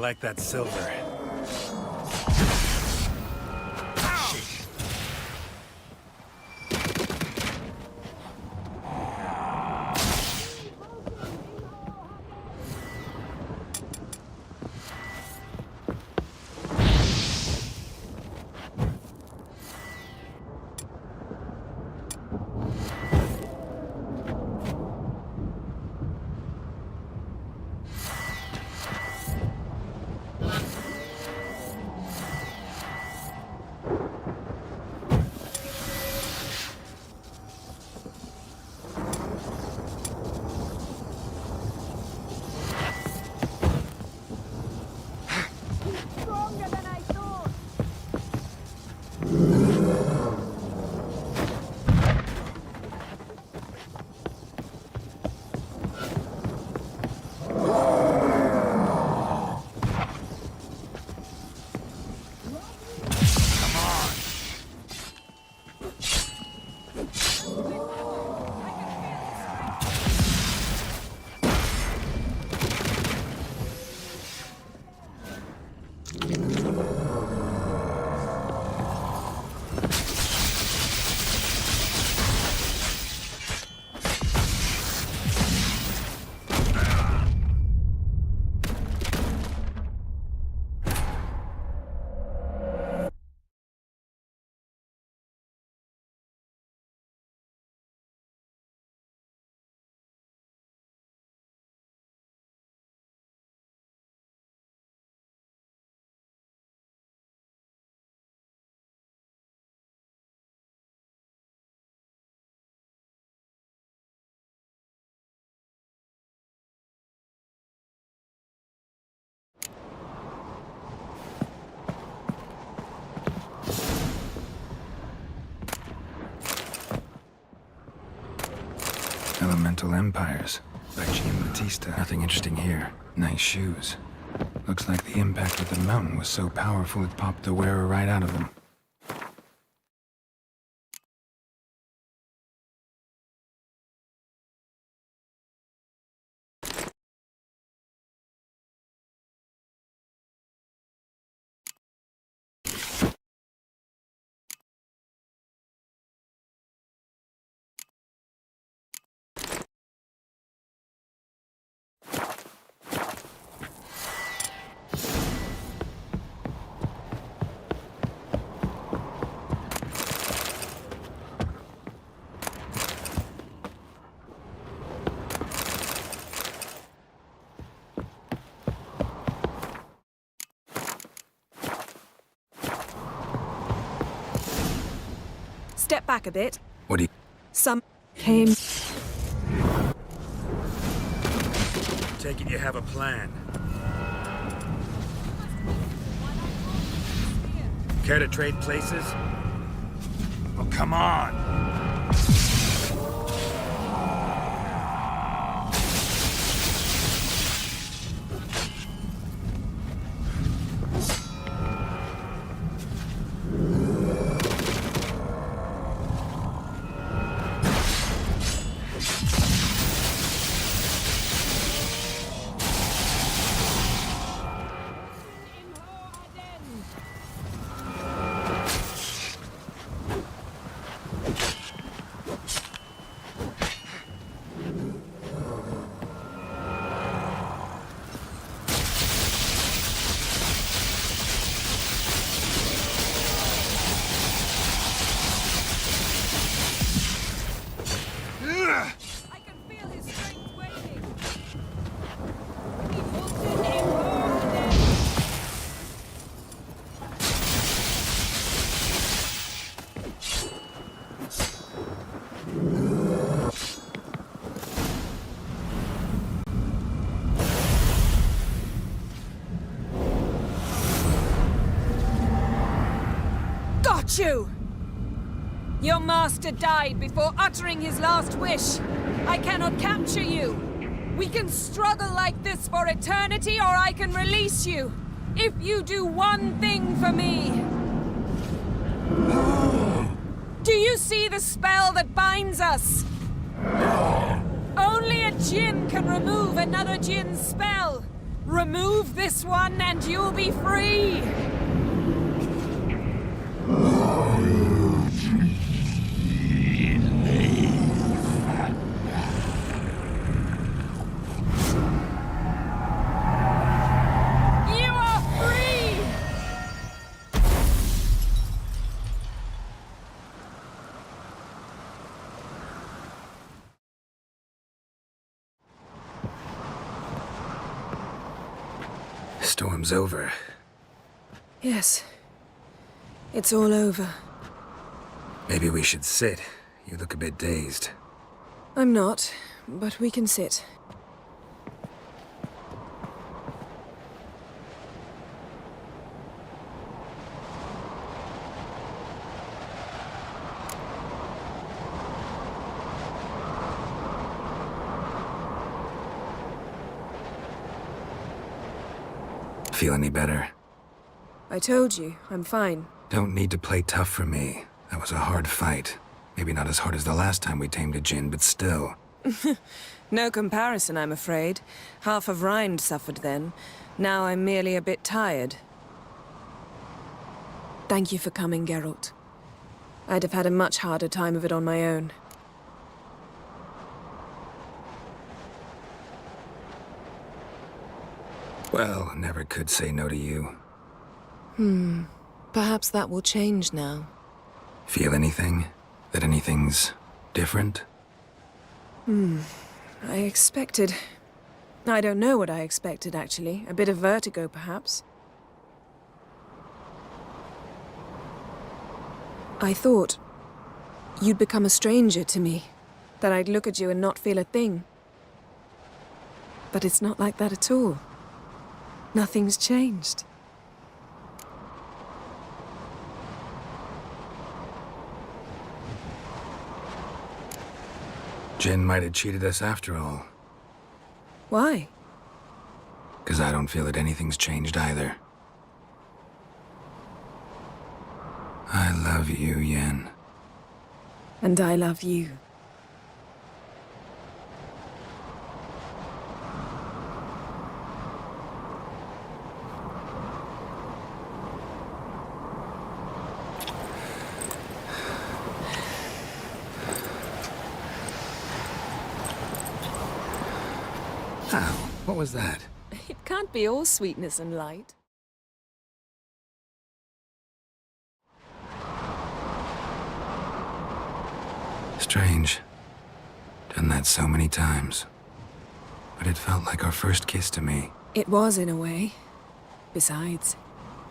Like that silver. continental empires. By Giambattista. Nothing interesting here. Nice shoes. Looks like the impact with the mountain was so powerful it popped the wearer right out of them. Step back a bit. What do you... Some came... Take it you have a plan. Care to trade places? Well, come on! You! Your master died before uttering his last wish. I cannot capture you. We can struggle like this for eternity, or I can release you. If you do one thing for me. Do you see the spell that binds us? Only a djinn can remove another djinn's spell. Remove this one and you'll be free. Storm's over. Yes. It's all over. Maybe we should sit. You look a bit dazed. I'm not, but we can sit. Feel any better? I told you, I'm fine. Don't need to play tough for me. That was a hard fight. Maybe not as hard as the last time we tamed a djinn, but still. No comparison, I'm afraid. Half of Rind suffered then. Now I'm merely a bit tired. Thank you for coming, Geralt. I'd have had a much harder time of it on my own. Well, never could say no to you. Perhaps that will change now. Feel anything? That anything's different? I expected... I don't know what I expected, actually. A bit of vertigo, perhaps. I thought you'd become a stranger to me. That I'd look at you and not feel a thing. But it's not like that at all. Nothing's changed. Jin might have cheated us after all. Why? Because I don't feel that anything's changed either. I love you, Yen. And I love you. Ow, what was that? It can't be all sweetness and light. Strange. Done that so many times. But it felt like our first kiss to me. It was, in a way. Besides,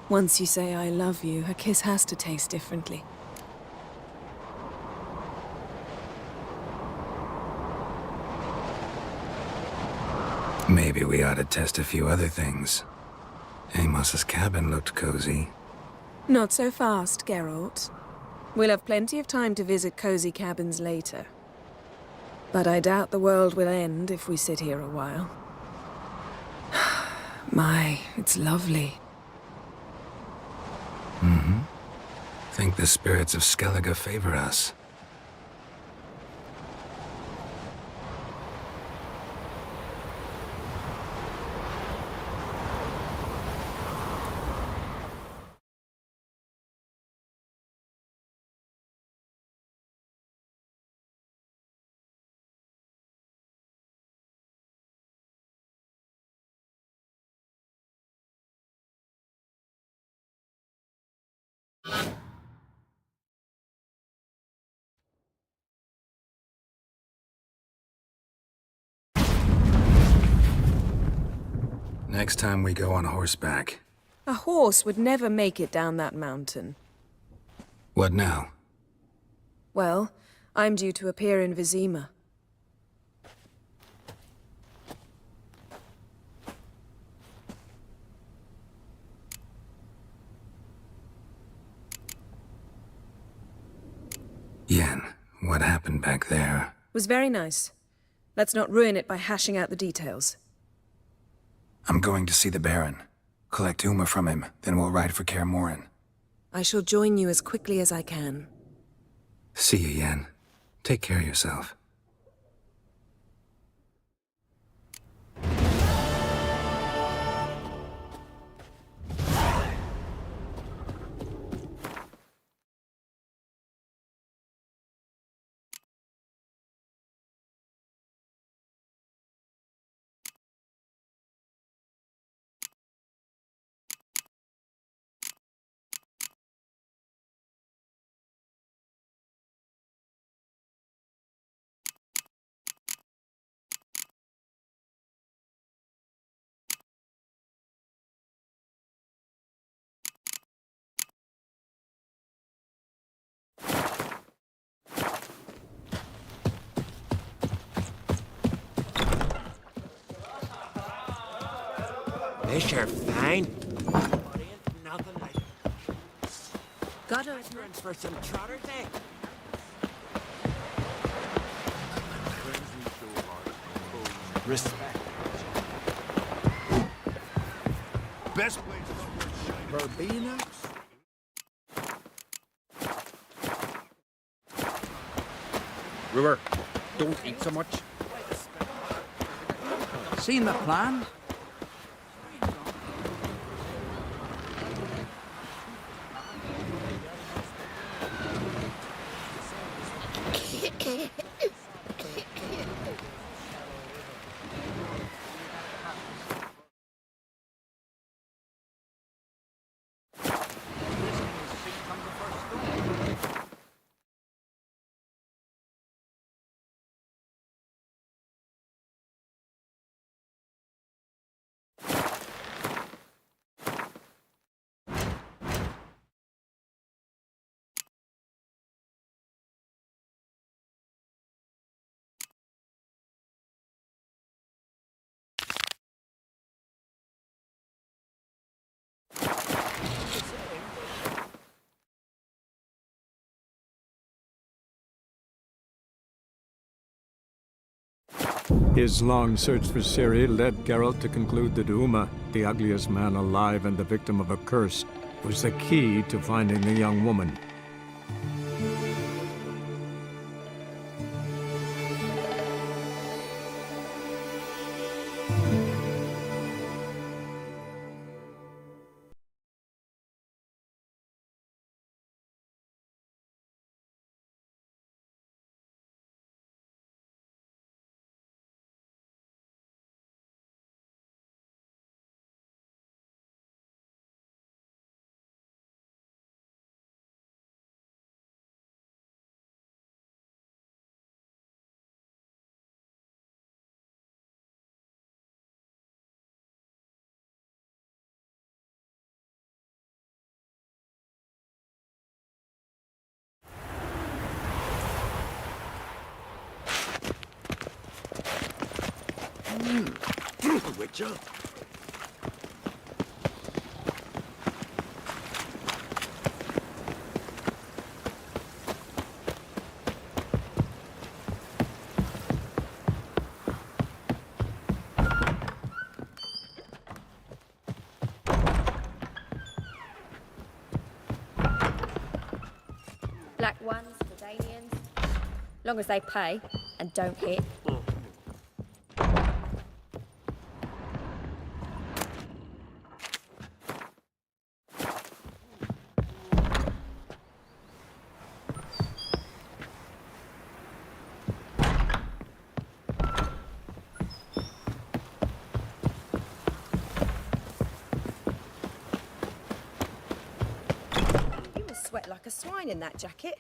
once you say I love you, a kiss has to taste differently. Maybe we ought to test a few other things. Amos's cabin looked cozy. Not so fast, Geralt. We'll have plenty of time to visit cozy cabins later. But I doubt the world will end if we sit here a while. My, it's lovely. Mm-hmm. Think the spirits of Skellige favor us. Next time we go on horseback. A horse would never make it down that mountain. What now? Well, I'm due to appear in Vizima. Yen, what happened back there? Was very nice. Let's not ruin it by hashing out the details. I'm going to see the Baron. Collect Uma from him, then we'll ride for Kaer Morhen. I shall join you as quickly as I can. See you, Yen. Take care of yourself. This you're fine. Nothing like Got a restaurants for some trotters, eh? Respect. Best place Verbena? Brewer, don't eat so much. Seen the plan? His long search for Ciri led Geralt to conclude that Uma, the ugliest man alive and the victim of a curse, was the key to finding the young woman. Witcher? Black ones for Danians. Long as they pay and don't hit. You must sweat like a swine in that jacket.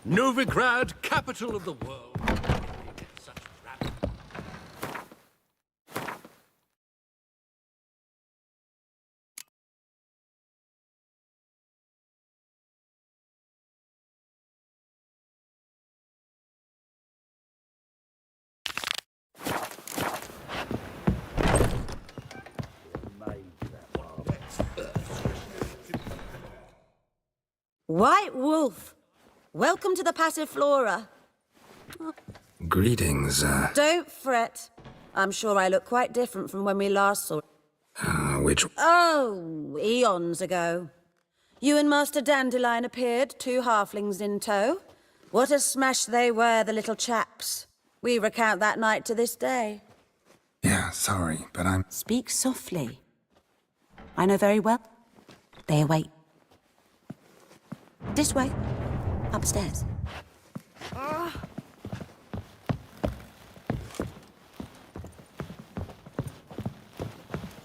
Novigrad, capital of the world. Such rapid. White Wolf, welcome to the Passiflora. Greetings, Don't fret. I'm sure I look quite different from when we last saw. which... Oh, eons ago. You and Master Dandelion appeared, two halflings in tow. What a smash they were, the little chaps. We recount that night to this day. Yeah, sorry, but I'm... Speak softly. I know very well. They await. This way. Upstairs.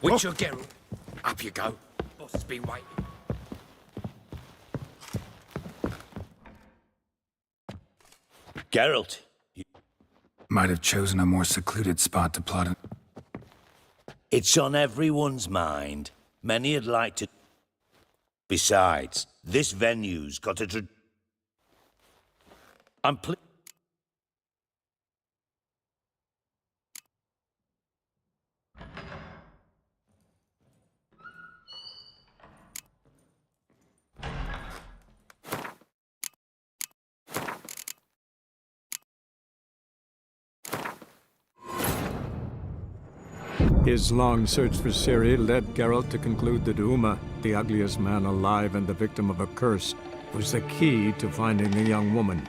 Witcher Geralt, up you go. Boss has been waiting. Geralt, Might have chosen a more secluded spot to plot an... it's on everyone's mind. Many would like to... Besides, this venue's got a... I'm His long search for Ciri led Geralt to conclude that Uma, the ugliest man alive and the victim of a curse, was the key to finding the young woman.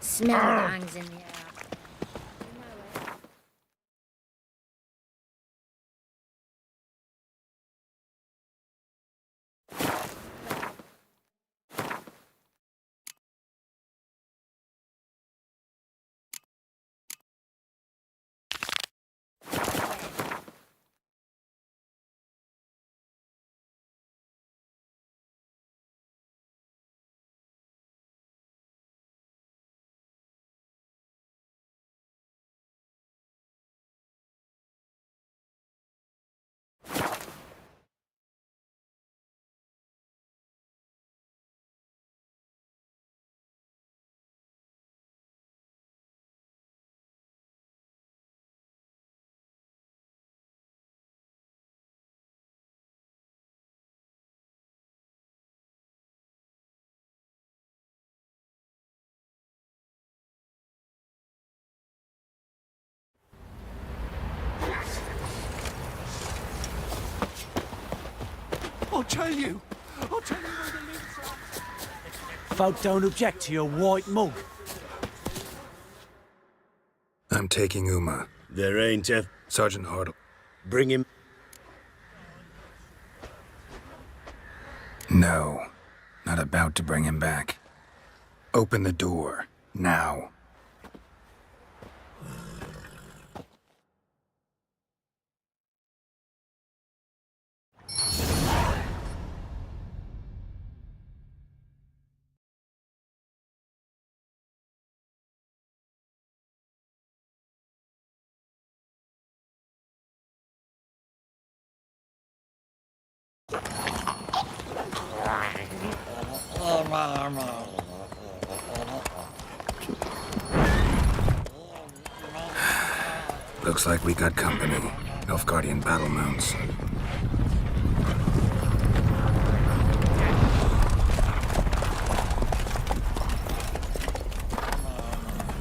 Smell that hangs in the air. I'll tell you where the links are. Folk don't object to your white mug. I'm taking Uma. There ain't a... Sergeant Hartle. Bring him... No. Not about to bring him back. Open the door. Now. Looks like we got company. Nilfgaardian battle mounts.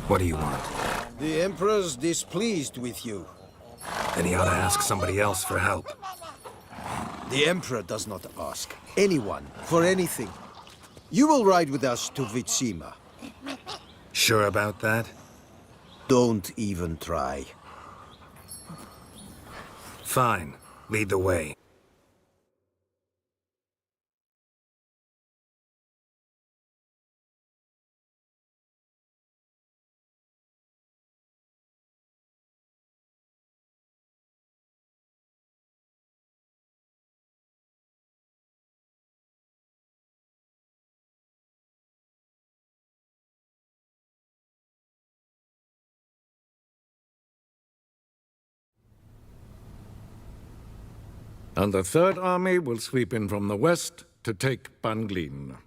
What do you want? The Emperor's displeased with you. Then he ought to ask somebody else for help. The Emperor does not ask anyone for anything. You will ride with us to Vitsima. Sure about that? Don't even try. Fine. Lead the way. And the Third Army will sweep in from the west to take Banglin.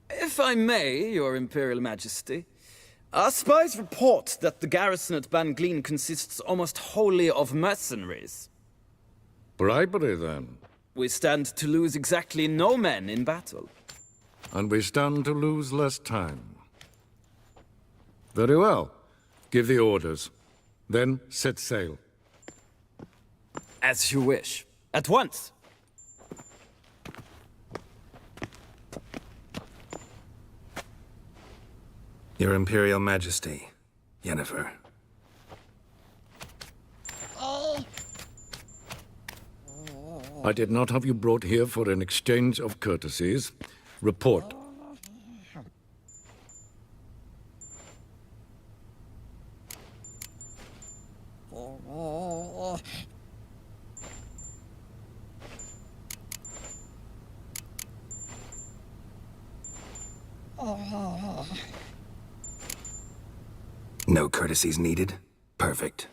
If I may, Your Imperial Majesty, our spies report that the garrison at Banglin consists almost wholly of mercenaries. Bribery, then. We stand to lose exactly no men in battle. And we stand to lose less time. Very well. Give the orders. Then set sail. As you wish. At once! Your Imperial Majesty, Yennefer. I did not have you brought here for an exchange of courtesies. Report. No courtesies needed? Perfect.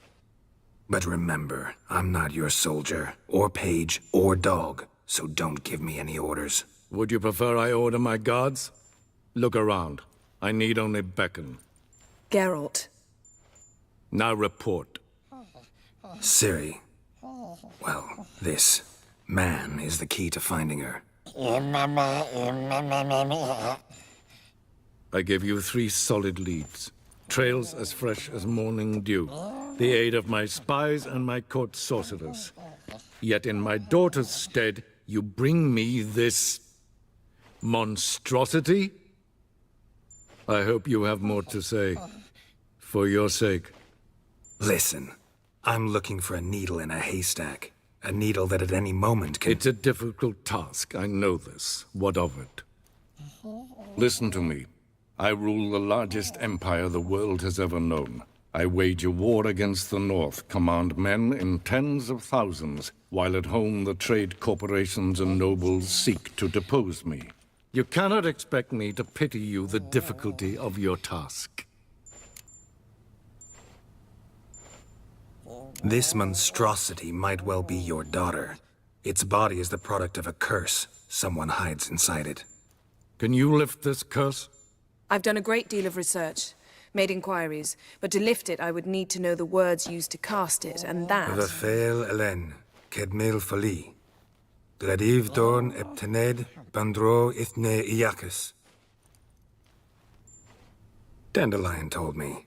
But remember, I'm not your soldier, or page, or dog, so don't give me any orders. Would you prefer I order my guards? Look around. I need only beckon. Geralt. Now report. Ciri. Well, this man is the key to finding her. I give you 3 solid leads. Trails as fresh as morning dew. The aid of my spies and my court sorcerers. Yet in my daughter's stead, you bring me this monstrosity? I hope you have more to say. For your sake. Listen, I'm looking for a needle in a haystack. A needle that at any moment can— It's a difficult task, I know this. What of it? Listen to me. I rule the largest empire the world has ever known. I wage a war against the North, command men in tens of thousands, while at home the trade corporations and nobles seek to depose me. You cannot expect me to pity you the difficulty of your task. This monstrosity might well be your daughter. Its body is the product of a curse. Someone hides inside it. Can you lift this curse? I've done a great deal of research, made inquiries, but to lift it I would need to know the words used to cast it, and that... Vafael Elen, Kedmil Fali. Gladiv Dorn Eptened Bandro Ithne Iacus. Dandelion told me.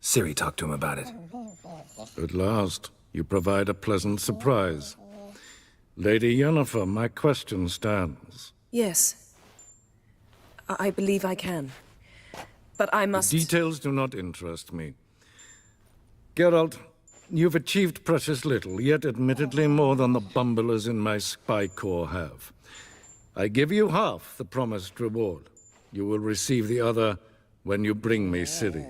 Ciri talked to him about it. At last, you provide a pleasant surprise. Lady Yennefer, my question stands. Yes. I believe I can. But I must... The details do not interest me. Geralt, you've achieved precious little, yet admittedly more than the bumblers in my spy corps have. I give you half the promised reward. You will receive the other when you bring me Ciri.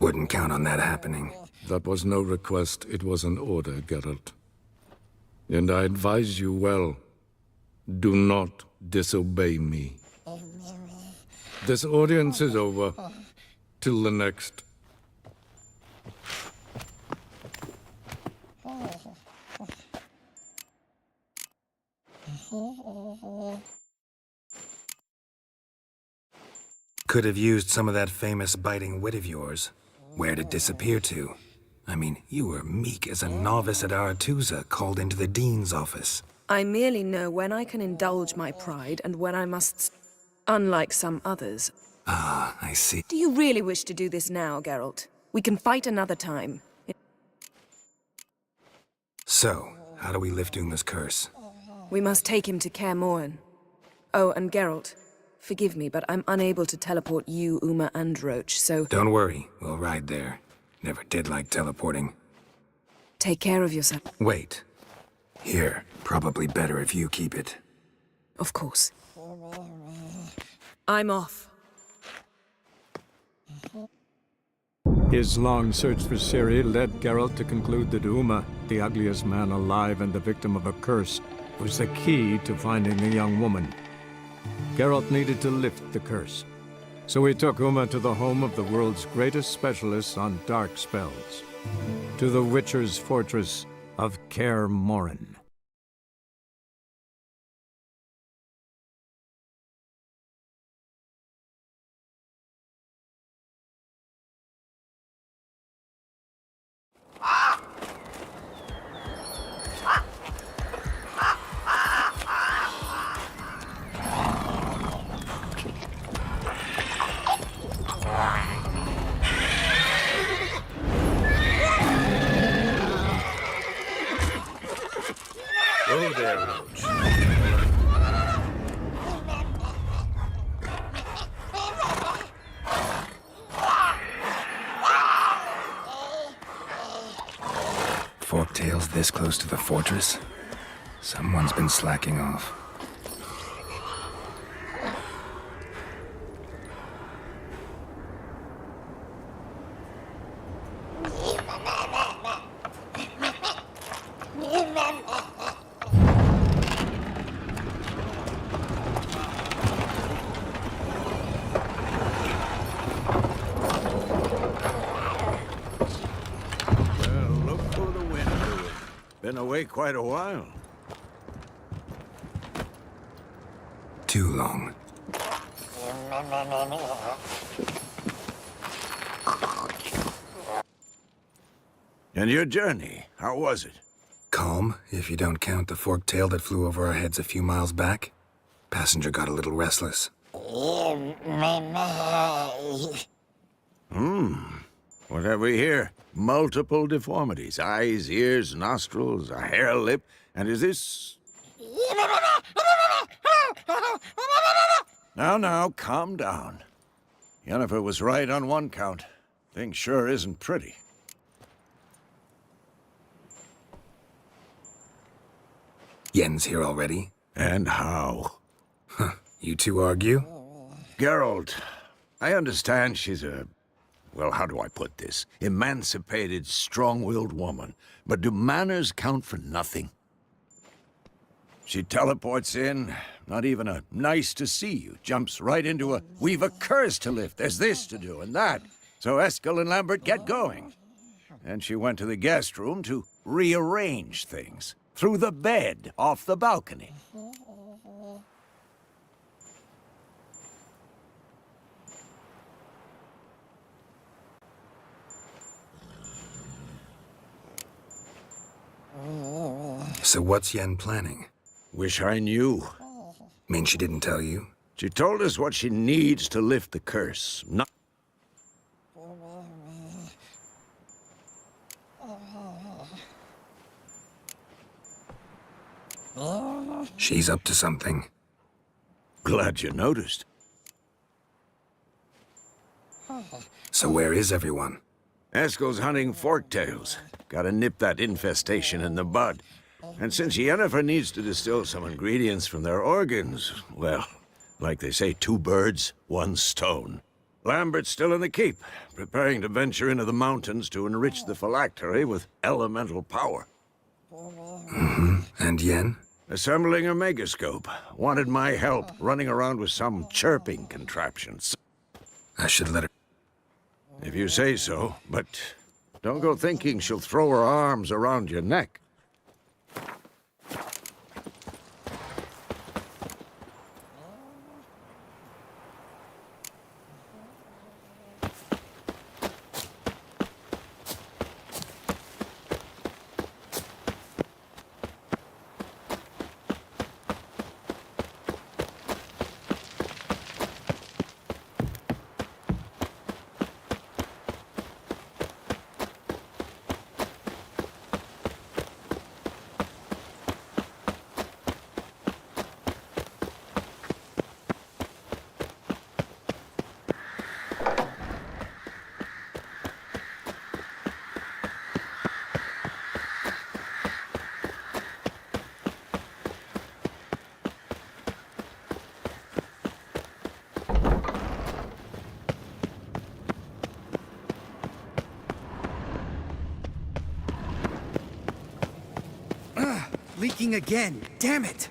Wouldn't count on that happening. That was no request, it was an order, Geralt. And I advise you well. Do not disobey me. This audience is over. Till the next. Could have used some of that famous biting wit of yours. Where'd it disappear to? I mean, you were meek as a novice at Aretusa called into the Dean's office. I merely know when I can indulge my pride and when I must... Unlike some others. Ah, I see. Do you really wish to do this now, Geralt? We can fight another time. So, how do we lift Uma's curse? We must take him to Kaer Morhen. Oh, and Geralt, forgive me, but I'm unable to teleport you, Uma, and Roach, so... Don't worry, we'll ride there. Never did like teleporting. Take care of yourself. Wait. Here, probably better if you keep it. Of course. I'm off. His long search for Ciri led Geralt to conclude that Uma, the ugliest man alive and the victim of a curse, was the key to finding the young woman. Geralt needed to lift the curse, so he took Uma to the home of the world's greatest specialists on dark spells, to the Witcher's fortress of Kaer Morhen. Oh there, Roach. Forktails this close to the fortress? Someone's been slacking off. Been away quite a while. Too long. And your journey, how was it? Calm, if you don't count the forktail that flew over our heads a few miles back. Passenger got a little restless. What have we here? Multiple deformities. Eyes, ears, nostrils, a hair lip. And is this... Now, calm down. Yennefer was right on one count. Thing sure isn't pretty. Yen's here already? And how? Huh. You two argue? Geralt, I understand she's a... Well, how do I put this? Emancipated, strong-willed woman. But do manners count for nothing? She teleports in, not even a nice to see you, jumps right into a, we've a curse to lift, there's this to do and that. So Eskel and Lambert get going. And she went to the guest room to rearrange things. Through the bed, off the balcony. So what's Yen planning? Wish I knew. Mean she didn't tell you? She told us what she needs to lift the curse. Not... She's up to something. Glad you noticed. So where is everyone? Eskel's hunting forktails. Gotta nip that infestation in the bud. And since Yennefer needs to distill some ingredients from their organs, well, like they say, 2 birds, 1 stone. Lambert's still in the keep, preparing to venture into the mountains to enrich the phylactery with elemental power. And Yen? Assembling a megascope. Wanted my help running around with some chirping contraptions. I should let her... If you say so, but don't go thinking she'll throw her arms around your neck. Leaking again. Damn it!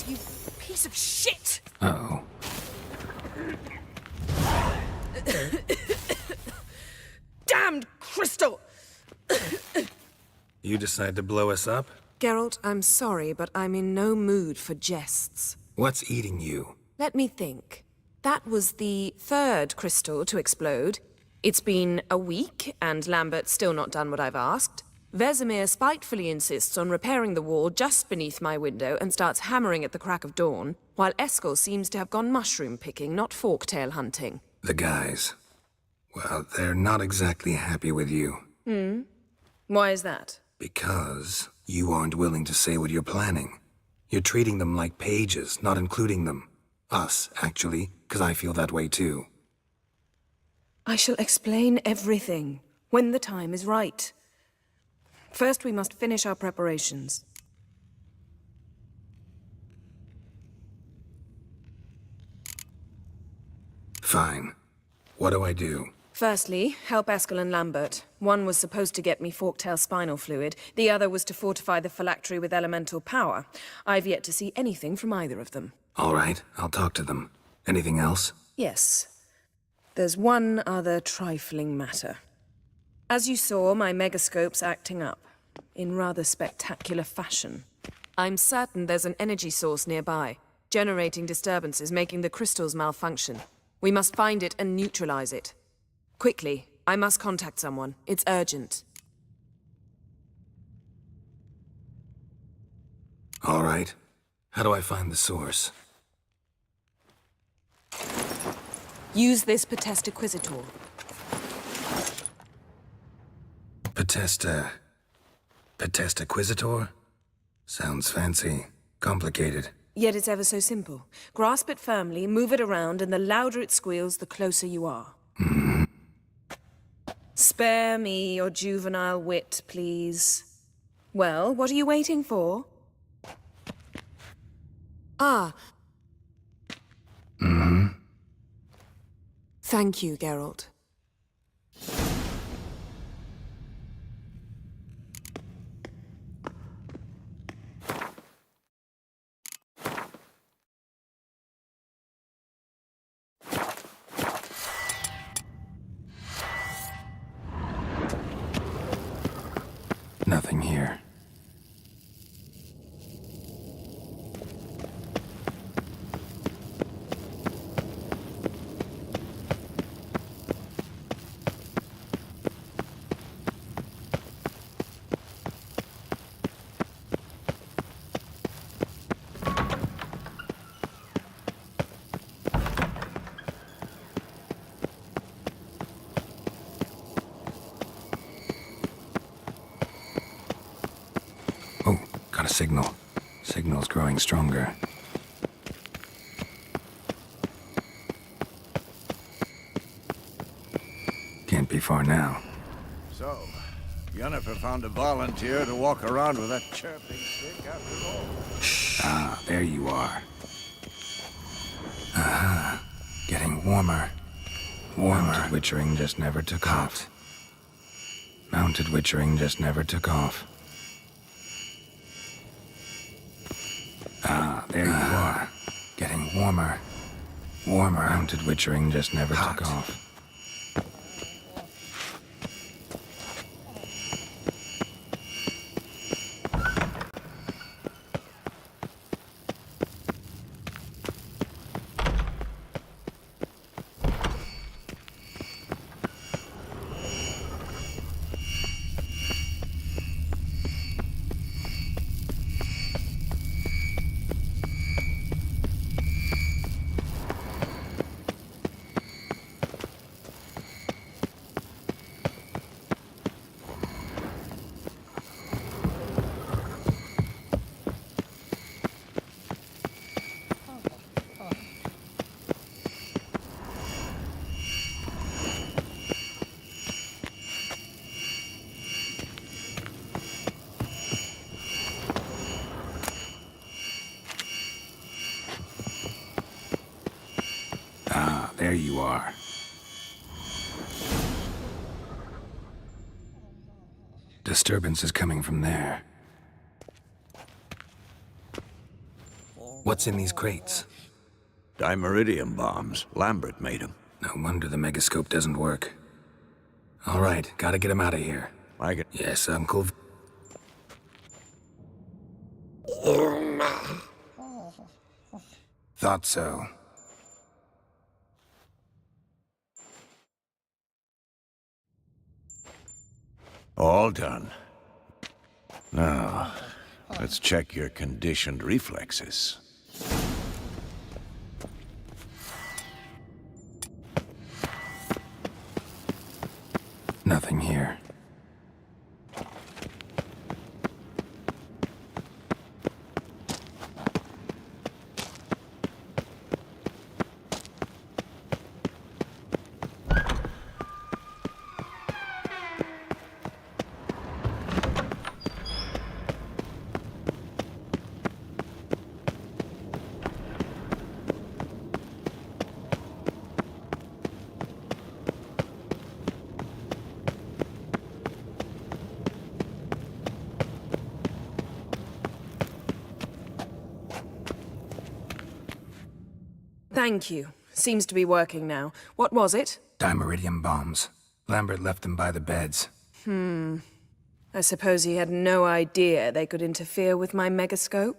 You piece of shit! Uh-oh. Damned crystal! You decide to blow us up? Geralt, I'm sorry, but I'm in no mood for jests. What's eating you? Let me think. That was the third crystal to explode. It's been a week, and Lambert's still not done what I've asked. Vesemir spitefully insists on repairing the wall just beneath my window and starts hammering at the crack of dawn, while Eskel seems to have gone mushroom picking, not forktail hunting. The guys. Well, they're not exactly happy with you. Why is that? Because you aren't willing to say what you're planning. You're treating them like pages, not including them. Us, actually, because I feel that way too. I shall explain everything, when the time is right. First, we must finish our preparations. Fine. What do I do? Firstly, help Eskel and Lambert. One was supposed to get me forktail spinal fluid, the other was to fortify the phylactery with elemental power. I've yet to see anything from either of them. All right, I'll talk to them. Anything else? Yes. There's one other trifling matter. As you saw, my megascope's acting up, in rather spectacular fashion. I'm certain there's an energy source nearby. Generating disturbances, making the crystals malfunction. We must find it and neutralize it. Quickly, I must contact someone. It's urgent. All right. How do I find the source? Use this Potestaquizitor. Potestaquizitor? Sounds fancy. Complicated. Yet it's ever so simple. Grasp it firmly, move it around, and the louder it squeals, the closer you are. Spare me your juvenile wit, please. Well, what are you waiting for? Ah. Thank you, Geralt. Nothing here. Got a signal. Signal's growing stronger. Can't be far now. So, Yennefer found a volunteer to walk around with that chirping stick after all. Ah, there you are. Aha. Getting warmer. Mounted witchering just never took off. Mounted witchering just never took off. Ah, there you are. Getting warmer. Mounted witchering just never took off. There you are. Disturbance is coming from there. What's in these crates? Dimeridium bombs. Lambert made them. No wonder the megascope doesn't work. All right, gotta get him out of here. Yes, Uncle. Thought so. All done. Now, let's check your conditioned reflexes. Nothing here. Thank you. Seems to be working now. What was it? Dimeridium bombs. Lambert left them by the beds. I suppose he had no idea they could interfere with my megascope?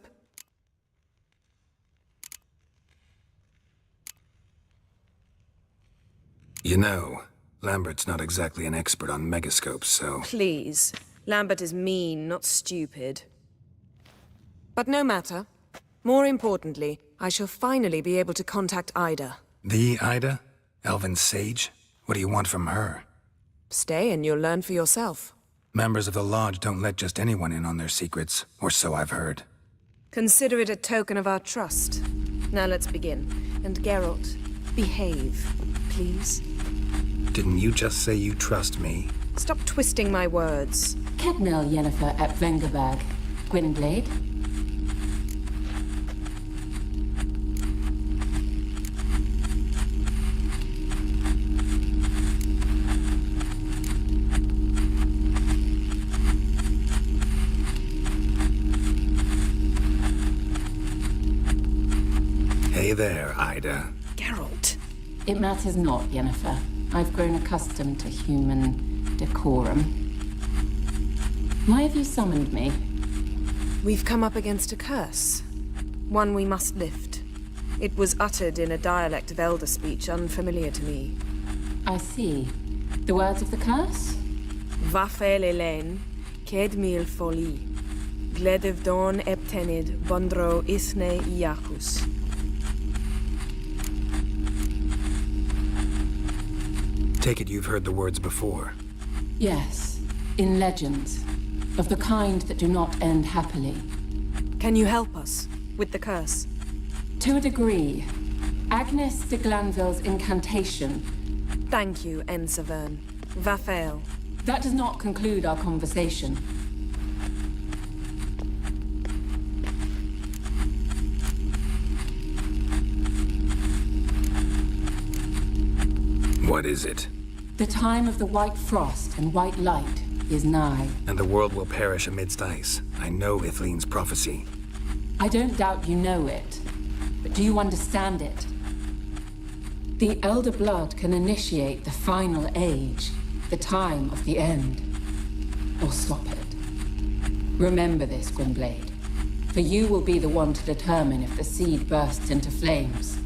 You know, Lambert's not exactly an expert on megascopes, so... Please. Lambert is mean, not stupid. But no matter. More importantly, I shall finally be able to contact Ida. The Ida? Elven Sage? What do you want from her? Stay and you'll learn for yourself. Members of the Lodge don't let just anyone in on their secrets, or so I've heard. Consider it a token of our trust. Now let's begin. And Geralt, behave, please. Didn't you just say you trust me? Stop twisting my words. Kednel Yennefer at Vengerberg. Gwynblade. Hey there, Ida. Geralt. It matters not, Yennefer. I've grown accustomed to human decorum. Why have you summoned me? We've come up against a curse. One we must lift. It was uttered in a dialect of Elder speech unfamiliar to me. I see. The words of the curse? Vafel Elaine, Ked mil foli. Gledev don eptenid bondro isne iacus. Take it you've heard the words before. Yes, in legends. Of the kind that do not end happily. Can you help us with the curse? To a degree. Agnes de Glanville's incantation. Thank you, Ensavern. Vafel. That does not conclude our conversation. What is it? The time of the white frost and white light is nigh. And the world will perish amidst ice. I know Ithleen's prophecy. I don't doubt you know it, but do you understand it? The Elder Blood can initiate the final age, the time of the end, or stop it. Remember this, Gwynblade, for you will be the one to determine if the seed bursts into flames.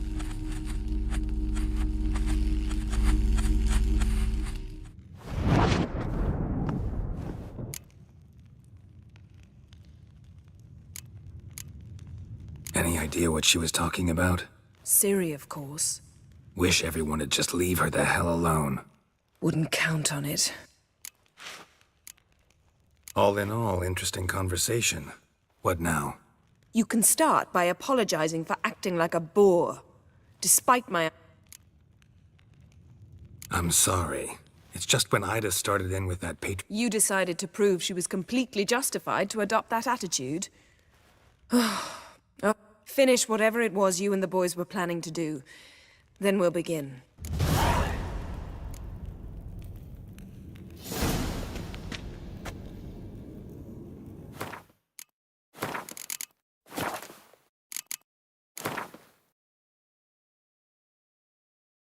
Any idea what she was talking about? Ciri, of course. Wish everyone would just leave her the hell alone. Wouldn't count on it. All in all, interesting conversation. What now? You can start by apologizing for acting like a boor. Despite my... I'm sorry. It's just when Ida started in with that You decided to prove she was completely justified to adopt that attitude. Finish whatever it was you and the boys were planning to do. Then we'll begin.